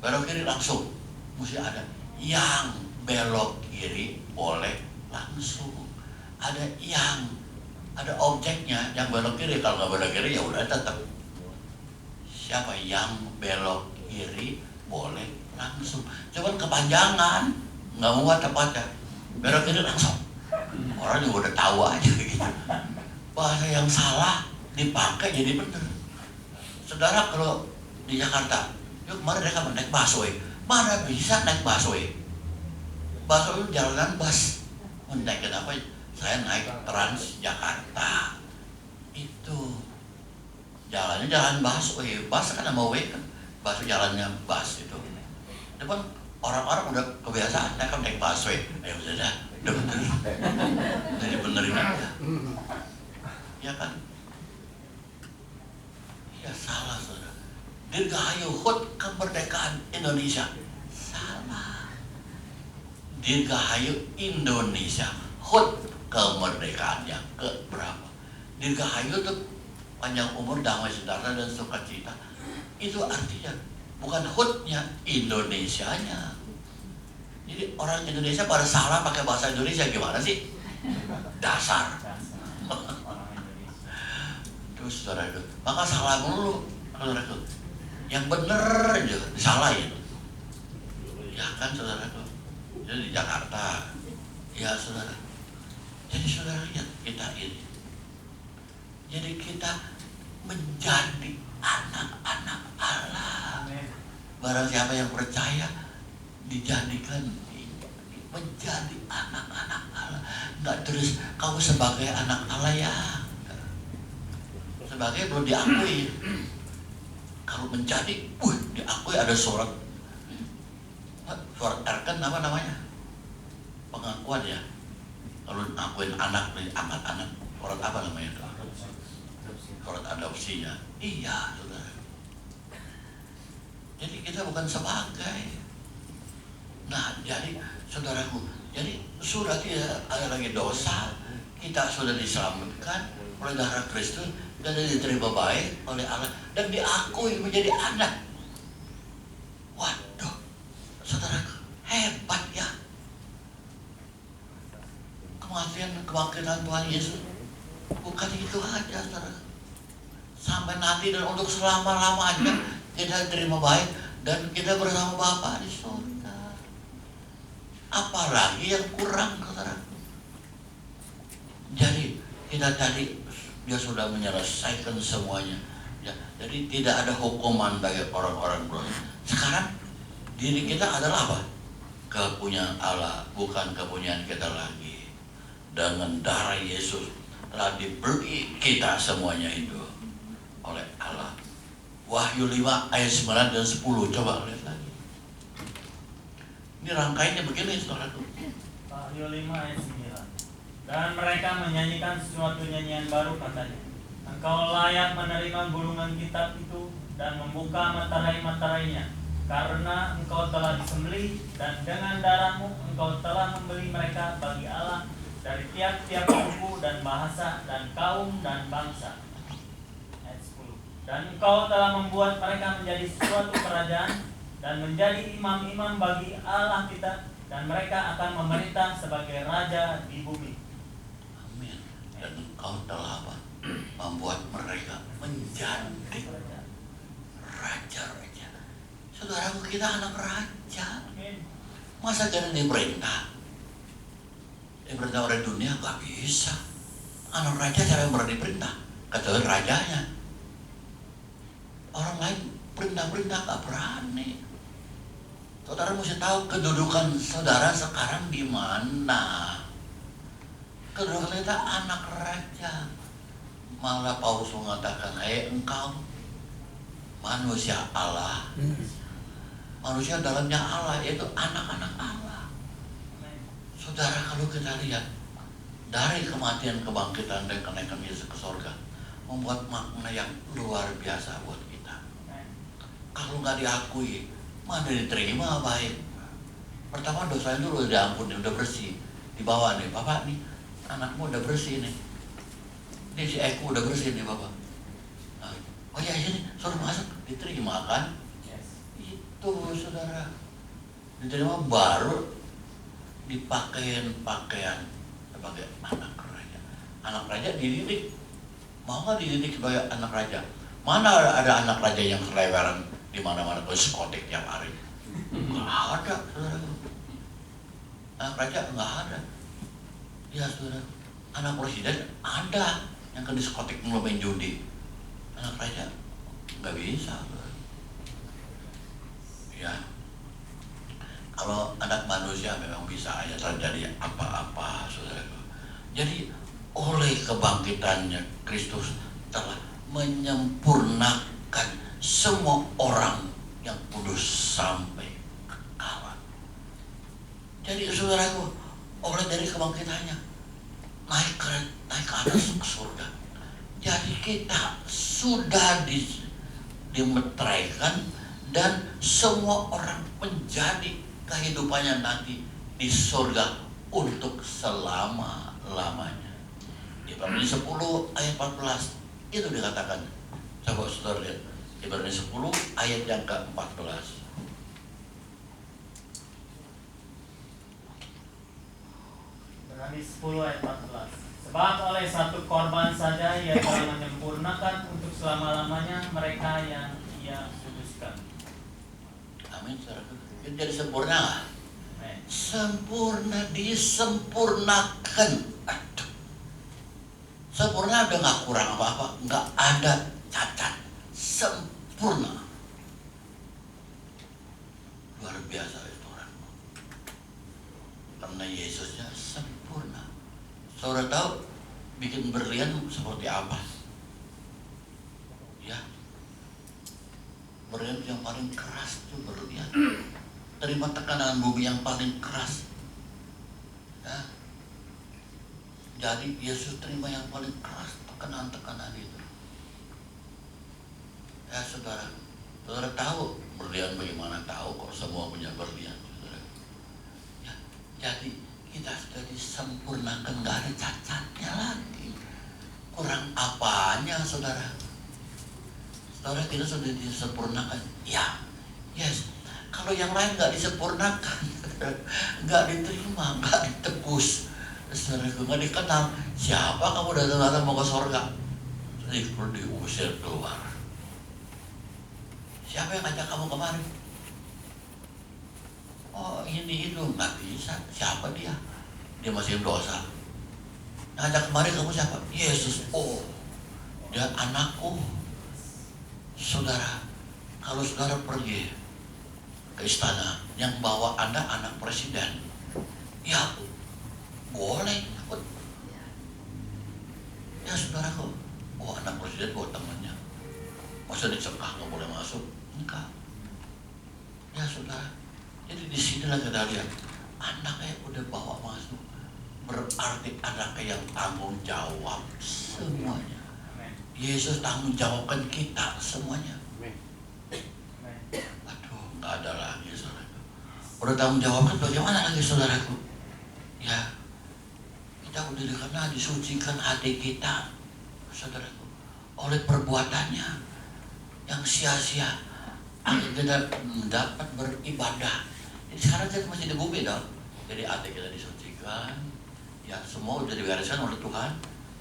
S1: Belok kiri langsung. Mesti ada yang belok kiri boleh langsung. ada objeknya yang belok kiri. Kalau nggak belok kiri ya udah tetap. Siapa yang belok kiri boleh langsung. Cuman kepanjangan, nggak muat tepatnya. Belok kiri langsung. Orang juga udah tahu aja gitu. Bahasa yang salah dipakai jadi bener. Saudara kalau di Jakarta, yuk kemarin mereka naik busway. Mana bisa naik busway? Busway itu jalanan bus. Naik kenapa? Saya naik Transjakarta. Itu jalannya jalan busway. Bus kan nama W kan. Busway jalannya bus itu. Depan orang-orang udah kebiasaan naik busway. Ayo udah bener. Jadi benerin aja. Ya kan? Ya salah saudara. Dirgahayu HUT kemerdekaan Indonesia. Salah. Dirgahayu Indonesia HUT kemerdekaan yang keberapa? Dirgahayu itu panjang umur, damai sejahtera dan sukacita. Itu artinya bukan HUT-nya, Indonesianya. Jadi orang Indonesia pada salah pakai bahasa Indonesia gimana sih? Dasar. Terus saudara itu, maka salah mulu, saudara itu. Yang bener aja disalahin. Ya kan saudara itu. Jadi di Jakarta, ya saudara. Jadi saudara lihat kita ini. Jadi kita menjadi anak-anak Allah. Barang siapa yang percaya dijadikan menjadi anak-anak Allah. Enggak terus kamu sebagai anak Allah ya. Sebagai belum diakui. Kalau menjadi, diakui ada surat erken apa namanya? Pengakuan ya. Kalau ngakuin anak, angkat anak, surat apa namanya itu? Surat adopsinya. Iya, saudara. Jadi kita bukan sebagai. Nah, jadi saudaraku, jadi sudah tidak ada lagi dosa, kita sudah diselamatkan oleh darah Kristus dan diterima baik oleh Allah dan diakui menjadi anak. Waduh, saudaraku, hebat ya. Kematian kebangkitan Tuhan Yesus bukan itu aja, saudara. Sampai nanti dan untuk selama-lamanya kita terima baik dan kita bersama Bapa di surga. Apalagi yang kurang, saudara. Jadi kita tadi dia sudah menyelesaikan semuanya. Ya, jadi tidak ada hukuman bagi orang-orang berdosa. Sekarang diri kita adalah apa? Kepunyaan Allah, bukan kepunyaan kita lagi. Dengan darah Yesus telah dibeli kita semuanya itu oleh Allah. Wahyu 5 ayat 9 dan 10. Coba lihat lagi. Ini rangkaiannya begini, saudara.
S2: Wahyu 5 ayat 9. Dan mereka menyanyikan sesuatu nyanyian baru, katanya. Engkau layak menerima gulungan kitab itu dan membuka materai-materainya, karena engkau telah disembelih dan dengan darahmu engkau telah membeli mereka bagi Allah dari tiap-tiap suku dan bahasa dan kaum dan bangsa. Ayat 10. Dan engkau telah membuat mereka menjadi suatu kerajaan dan menjadi imam-imam bagi Allah kita, dan mereka akan memerintah sebagai raja di bumi.
S1: Dan engkau telah apa? Membuat mereka menjadi raja-raja. Saudaraku, kita anak raja. Masa jangan diperintah? Diperintah oleh dunia gak bisa. Anak raja siapa yang berani perintah? Kecuali rajanya. Orang lain perintah-perintah gak berani. Saudara mesti tahu kedudukan saudara sekarang di mana. Kedudukan kita anak raja. Malah Paulus mengatakan, engkau manusia Allah. Manusia dalamnya Allah, yaitu anak-anak Allah. Saudara, kalau kita lihat dari kematian, kebangkitan dan kenaikan Yesus ke surga, membuat makna yang luar biasa buat kita. Kalau nggak diakui, mana diterima baik. Pertama dosanya dulu udah diampuni, udah bersih. Dibawa nih, Bapak nih, anakmu udah bersih nih. Ini si Eko udah bersih nih Bapak. Nah, oh ya ini suruh masuk, diterima kan?
S2: Yes.
S1: Itu saudara, diterima baru dipakein pakaian sebagai anak raja. Anak raja dididik. Mau nggak dididik sebagai anak raja? Mana ada anak raja yang seleweran di mana-mana ke diskotik tiap hari? Nggak ada, saudara. Anak raja nggak ada. Ya saudara, anak presiden ada yang ke diskotik main judi. Anak raja nggak bisa, saudara. Ya, kalau anak manusia memang bisa aja terjadi apa-apa, saudara. Jadi oleh kebangkitannya Kristus telah menyempurnakan semua orang yang kudus sampai kekal. Jadi saudaraku, oleh dari kebangkitannya naik ke atas ke surga. Jadi kita sudah dimeteraikan dan semua orang menjadi kehidupannya nanti di surga untuk selama-lamanya. Ibrani 10 ayat 14 itu dikatakan. Coba saudara lihat Ibrani 10 ayat yang ke-14.
S2: Ibrani 10 ayat 14. Sebab oleh satu korban saja ia telah menyempurnakan untuk selama-lamanya mereka yang ia kuduskan.
S1: Amin, saudara. Itu jadi sempurna nggak?
S2: Amin.
S1: Sempurna, disempurnakan. Aduh. Sempurna udah nggak kurang apa-apa, nggak ada cacat, sempurna. Luar biasa itu orang. Karena Yesusnya sempurna. Saudara tahu bikin berlian seperti apa? Ya, berlian yang paling keras itu berlian. Terima tekanan bumi yang paling keras. Ya. Jadi Yesus terima yang paling keras tekanan-tekanan itu. Ya saudara, saudara tahu berlian bagaimana? Tahu kok semua punya berlian, saudara. Ya, jadi kita sudah disempurnakan, nggak ada cacatnya lagi. Kurang apanya, saudara? Saudara, kita sudah disempurnakan. Ya, yes. Kalau yang lain nggak disempurnakan, nggak diterima, nggak ditebus. Saudaraku, nggak dikenal. Siapa kamu datang-datang mau ke surga? Jadi perlu diusir keluar. Siapa yang ngajak kamu kemari? Oh ini itu nggak bisa. Siapa dia? Dia masih dosa. Ngajak kemari kamu siapa? Yesus. Oh, dia anakku. Saudara, kalau saudara pergi ke istana yang bawa Anda anak presiden, ya boleh ikut. Ya saudaraku, oh anak presiden bawa temannya, masa dicegah nggak boleh masuk? Enggak. Ya saudara, jadi di sinilah kita lihat anaknya udah bawa masuk, berarti anaknya yang tanggung jawab semuanya. Yesus tanggung jawabkan kita semuanya. Aduh, nggak ada lagi saudaraku. Udah tanggung jawabkan bagaimana lagi saudaraku? Ya, kita udah dikenal, disucikan hati kita, saudaraku, oleh perbuatannya yang sia-sia. Kita mendapat beribadah. Jadi sekarang kita masih di bumi dong. Jadi hati kita disucikan, ya semua udah dibereskan oleh Tuhan,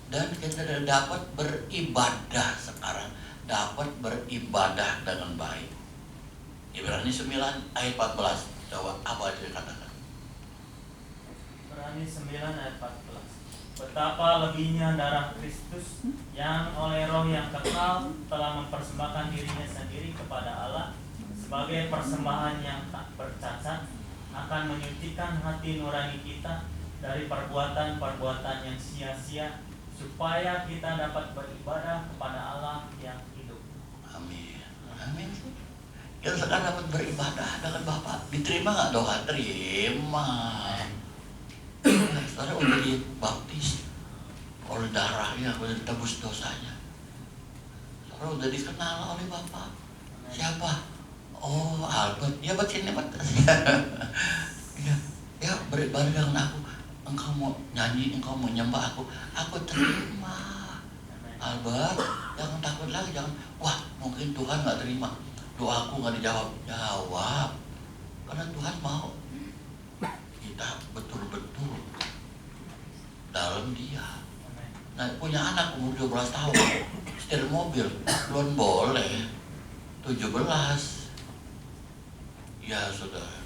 S1: dan kita dapat beribadah sekarang, dapat beribadah dengan baik. Ibrani 9 ayat 14. Coba apa aja dikatakan?
S2: Ibrani 9 ayat 14. Betapa lebihnya darah Kristus yang oleh roh yang kekal telah mempersembahkan dirinya sendiri kepada Allah sebagai persembahan yang tak bercacat, akan menyucikan hati nurani kita dari perbuatan-perbuatan yang sia-sia, supaya kita dapat beribadah kepada Allah yang hidup. Amin.
S1: Amin. Kita sekarang dapat beribadah dengan Bapak. Diterima nggak doa? Terima. Saudara udah dibaptis oleh darahnya, udah ditebus dosanya. Saudara udah dikenal oleh Bapak. Siapa? Oh, Albert. Ya begini Pak. Ya beribadah dengan aku. Engkau mau nyanyi, engkau mau nyembah aku terima. Albert, jangan takut lagi, jangan. Wah, mungkin Tuhan nggak terima. Doaku nggak dijawab. Jawab. Karena Tuhan mau kita betul-betul dalam Dia. Nah, punya anak umur 12 tahun, setir mobil, belum boleh. 17. Ya saudara,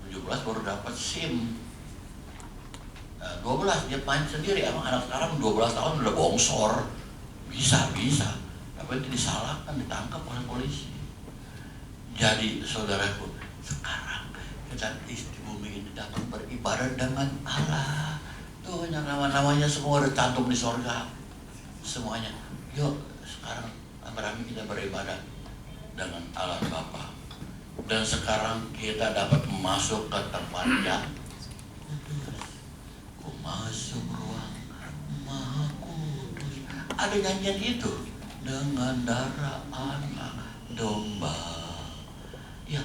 S1: 17 baru dapat SIM. Nah, 12 dia main sendiri. Emang anak sekarang 12 tahun udah bongsor. Bisa. Tapi itu disalahkan, ditangkap oleh polisi. Jadi saudaraku, sekarang kita di bumi ini dapat beribadah dengan Allah. Tuh yang namanya semua ada cantum di sorga. Semuanya. Yuk sekarang rame-rame kita beribadah dengan Allah Bapa. Dan sekarang kita dapat masuk ke tempat yang ku masuk ruang Maha Kudus. Ada nyanyian itu, dengan darah anak domba. Ya,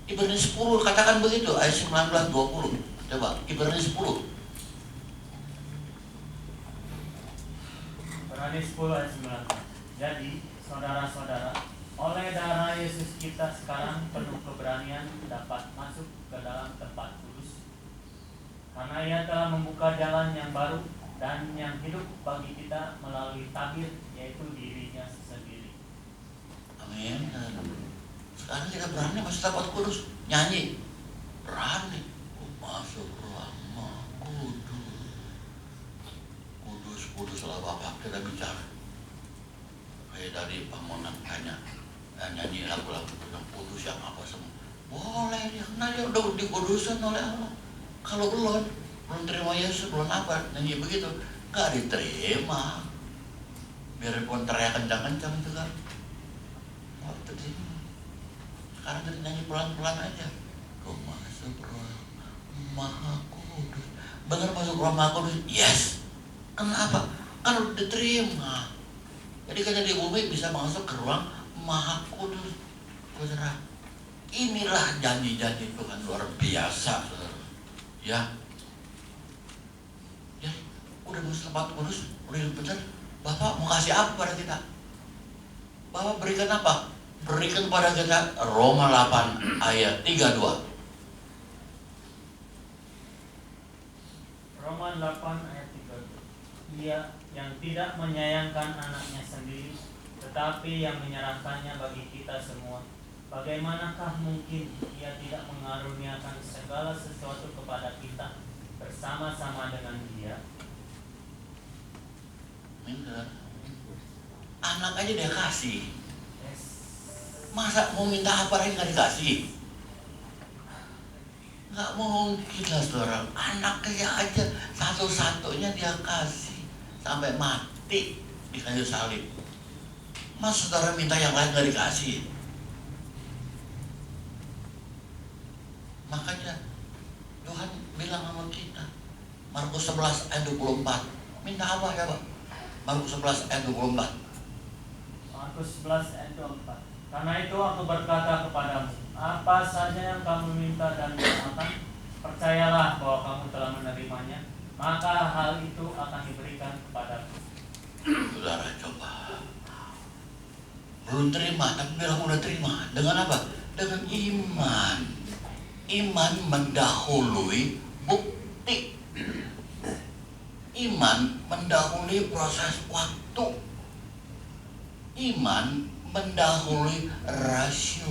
S1: Ibrani 10 katakan begitu, ayat 19-20. Coba, Ibrani 10.
S2: Ibrani 10 ayat 19. Jadi, saudara-saudara, oleh darah Yesus kita sekarang penuh keberanian dapat masuk ke dalam tempat kudus. Karena Ia telah membuka jalan yang baru dan yang hidup bagi kita melalui tabir, yaitu dirinya sendiri.
S1: Amin. Sekarang kita berani masuk tempat kudus, nyanyi berani. Ku masuk ruang Maha Kudus. Kuduslah Bapak, kita bicara. Kayak tadi Pak Monak tanya, nyanyi lagu-lagu tentang kudus yang apa semua. Boleh dia, karena dia udah dikuduskan oleh Allah. Kalau belum terima Yesus, belum apa, nyanyi begitu, gak diterima. Biarpun teriak kencang-kencang itu kan, gak diterima. Sekarang kita nyanyi pelan-pelan aja. Ku masuk ruang Maha Kudus. Benar masuk ruang Maha Kudus? Yes. Kenapa? Kan udah diterima. Jadi kita di bumi bisa masuk ke ruang Maha Kudus. Saudara, inilah janji-janji Tuhan luar biasa, saudara. Ya, udah masuk tempat kudus, udah benar. Bapak mau kasih apa pada kita? Bapak berikan apa? Berikan pada kita Roma 8 ayat 32.
S2: Roma 8 ayat 32. Ia yang tidak menyayangkan anaknya sendiri, tetapi yang menyerahkannya bagi kita semua, bagaimanakah mungkin Ia tidak mengaruniakan segala sesuatu kepada kita bersama-sama dengan Dia?
S1: Anak aja dia kasih.
S2: Yes.
S1: Masa mau minta apa lagi nggak dikasih? Nggak mungkin lah saudara. Anaknya aja satu-satunya dia kasih sampai mati di kayu salib. Mas saudara minta yang lain nggak dikasih? Makanya Tuhan bilang sama kita, Markus 11 ayat 24, minta apa ya Pak? Markus 11 ayat 24.
S2: Markus 11 ayat 24. Karena itu aku berkata kepadamu, apa saja yang kamu minta dan doakan, percayalah bahwa kamu telah menerimanya, maka hal itu akan diberikan kepadamu.
S1: Saudara coba, belum terima tapi bilang udah terima. Dengan apa? Dengan iman. Iman mendahului bukti. Iman mendahului proses waktu. Iman mendahului rasio.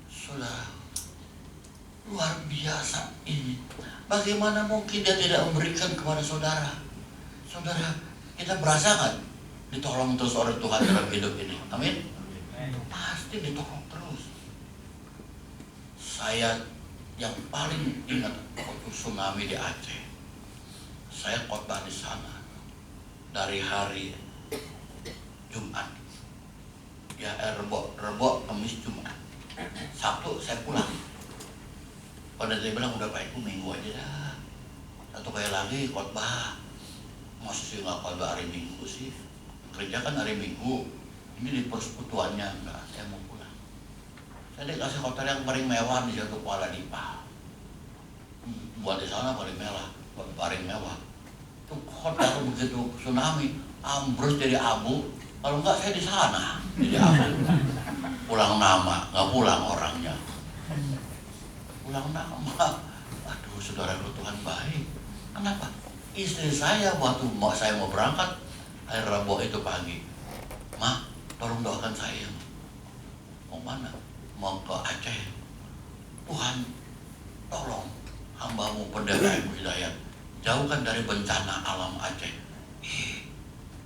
S1: Saudara, luar biasa ini. Bagaimana mungkin dia tidak memberikan kepada saudara? Saudara, kita berasa nggak ditolong terus oleh Tuhan dalam hidup ini? Amin. Pasti ditolong terus. Saya yang paling ingat waktu tsunami di Aceh, saya khotbah di sana dari hari Jumat, ya Rebo, Kamis, Jumat, Sabtu saya pulang. Pada saya bilang udah Pak, itu minggu aja dah, satu kali lagi khotbah. Masih sih nggak khotbah hari Minggu sih, kerja kan hari Minggu, ini di persekutuannya enggak, saya mau pulang. Saya dikasih hotel yang paling mewah di Jatuh Kuala Lipa. Buat di sana paling mewah. Itu hotel begitu tsunami, ambrus jadi abu. Kalau enggak saya di sana jadi abu. Pulang nama, nggak pulang orangnya. Pulang nama, aduh Waduh, saudaraku, Tuhan baik. Kenapa? Istri saya waktu saya mau berangkat hari Rabu itu pagi, "Ma, tolong doakan saya." Mau mana? Mau ke Aceh. "Tuhan, tolong hambamu pendeta Ibu Hidayat, jauhkan dari bencana alam Aceh."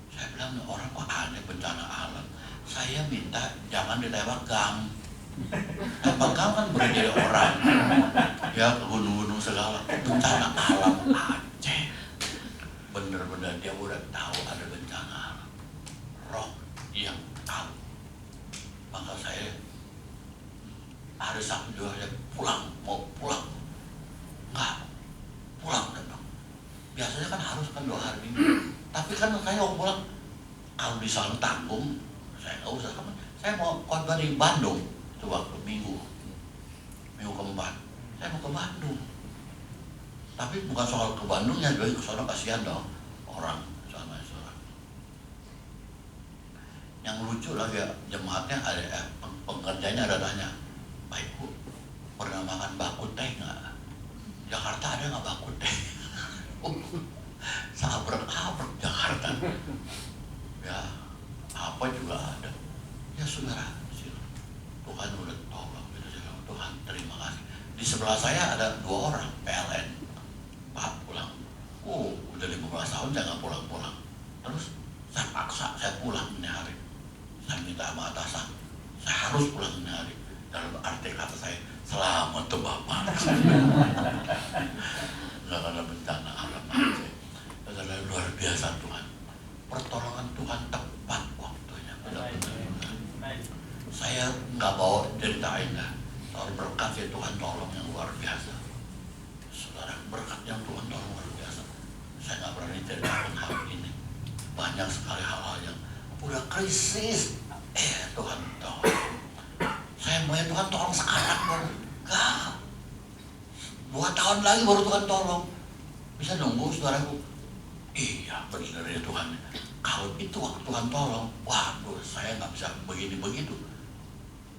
S1: Saya bilang, orang kok aneh bencana alam. Saya minta jangan ditembak gang. Tembak gang kan boleh jadi orang. Ya, ke gunung-gunung segala. Bencana alam Aceh. Bener-bener dia udah tahu ada bencana alam. Roh yang tahu. Maka saya hari Sabtu juga saya mau pulang. Enggak, pulang dong. Biasanya kan harus kan 2 hari minggu. Tapi kan saya mau pulang, kalau di sana tanggung, saya nggak usah. Saya mau khotbah di Bandung, itu waktu minggu keempat, saya mau ke Bandung. Tapi bukan soal ke Bandungnya, juga ke sana kasihan dong orang sana. Yang lucu lagi ya, jemaatnya ada pengerjanya ada tanya, "Pak Ibu, pernah makan bakut teh nggak? Jakarta ada nggak bakut teh?" Sabrek-abrek Jakarta. Ya, apa juga ada. Ya saudara, Tuhan udah tolong. Tuhan terima kasih. Di sebelah saya ada 2 orang PLN. "Pak, pulang." Udah 15 tahun saya nggak pulang-pulang. Terus saya paksa, saya pulang ini hari. Saya minta sama atasan, saya harus pulang ini hari. Dalam arti kata saya, selamat tuh Bapak. Nggak ada bencana alam aja. Adalah luar biasa Tuhan. Pertolongan Tuhan tepat waktunya. Benar-benar. Saya nggak bawa ceritain dah. Soal berkat ya Tuhan tolong yang luar biasa. Saudara, berkat yang Tuhan tolong luar biasa. Saya nggak berani ceritakan hal ini. Banyak sekali hal-hal yang udah krisis. Tuhan tolong. Saya mau Tuhan tolong sekarang baru. Enggak. 2 tahun lagi baru Tuhan tolong. Bisa nunggu saudaraku. Iya benar ya Tuhan. Kalau itu waktu Tuhan tolong, waduh saya nggak bisa begini-begitu.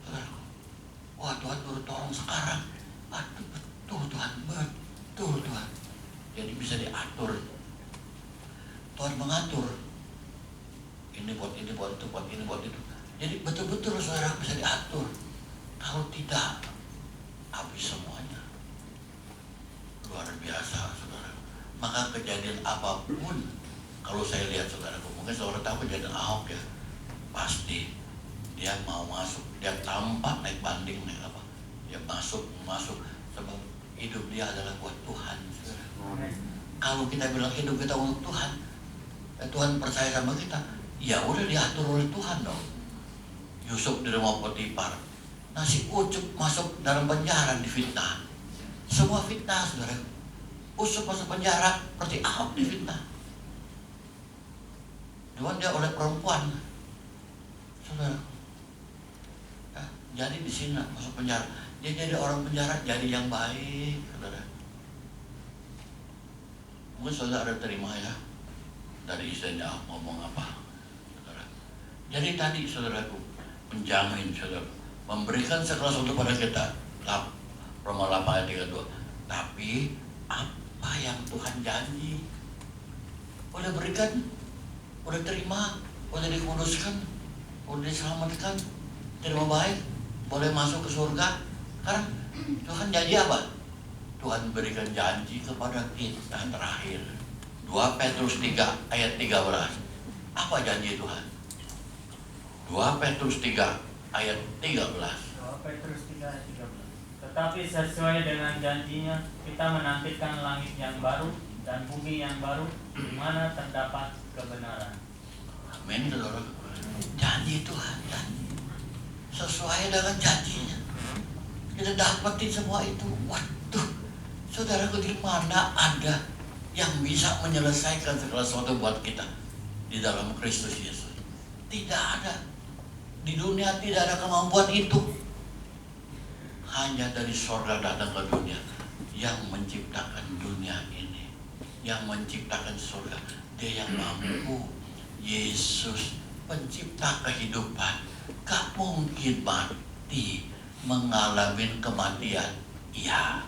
S1: Saudaraku, wah Tuhan baru tolong sekarang. Aduh betul Tuhan, betul Tuhan. Jadi bisa diatur. Tuhan mengatur. Ini buat ini, buat itu, buat ini, buat itu. Jadi betul-betul saudara bisa diatur. Kalau tidak, habis semuanya. Luar biasa saudara. Maka kejadian apapun, kalau saya lihat saudaraku, mungkin saudara tahu kejadian Ahok ya, pasti dia mau masuk, dia tampak naik banding, naik apa, dia masuk, sebab hidup dia adalah buat Tuhan saudara. Kalau kita bilang hidup kita untuk Tuhan, Tuhan percaya sama kita, ya udah diatur oleh Tuhan dong. Yusuf di rumah Potifar, nasi ucup masuk dalam penjara difitnah. Semua fitnah saudara. Yusuf masuk penjara seperti Ahok difitnah. Cuman dia oleh perempuan, saudara. Jadi di sini masuk penjara, dia jadi orang penjara, jadi yang baik, saudara. Mungkin saudara ada terima ya dari istrinya ngomong apa, saudara. Jadi tadi saudaraku menjamin saudara, memberikan segala sesuatu pada kita. Roma 8 ayat 32. Tapi apa yang Tuhan janji udah berikan, udah terima, udah dikuduskan, udah diselamatkan, terima baik, boleh masuk ke surga. Karena Tuhan janji apa? Tuhan berikan janji kepada kita terakhir. 2 Petrus 3 ayat 13. Apa janji Tuhan? 2 Petrus 3 ayat 13.
S2: 2 Petrus 3 ayat 13. Tetapi sesuai dengan janjinya, kita menantikan langit yang baru dan bumi yang baru, di mana terdapat kebenaran.
S1: Amin, saudara. Janji Tuhan, janji. Sesuai dengan janjinya. Kita dapetin semua itu. Waduh, saudaraku, di mana ada yang bisa menyelesaikan segala sesuatu buat kita di dalam Kristus Yesus? Tidak ada. Di dunia tidak ada kemampuan itu. Hanya dari surga datang ke dunia yang menciptakan dunia ini, yang menciptakan surga. Dia yang mampu. Yesus pencipta kehidupan. Gak mungkin mati, mengalami kematian. Ya,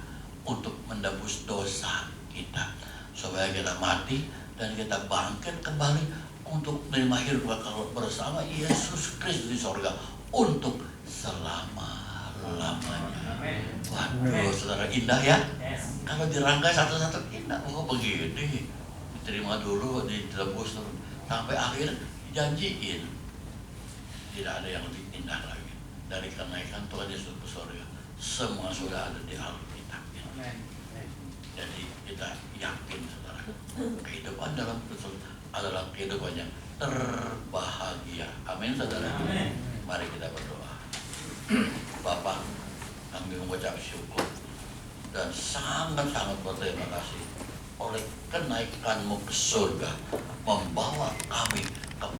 S1: untuk menebus dosa kita, supaya kita mati dan kita bangkit kembali untuk menerima hidup kekal bersama Yesus Kristus di sorga untuk selama-lamanya. Waduh, saudara, indah ya.
S2: Yes.
S1: Kalau dirangkai satu-satu indah. Oh begini, diterima dulu, ditebus dulu, sampai akhir dijanjiin. Tidak ada yang lebih indah lagi dari kenaikan Tuhan Yesus ke surga. Semua sudah ada di Alkitab. Jadi kita yakin, saudara, kehidupan dalam Kristus adalah kehidupan yang terbahagia. Amin, saudara.
S2: Amin.
S1: Mari kita berdoa. Bapak, kami mengucap syukur dan sangat-sangat berterima kasih oleh kenaikan-Mu ke surga, membawa kami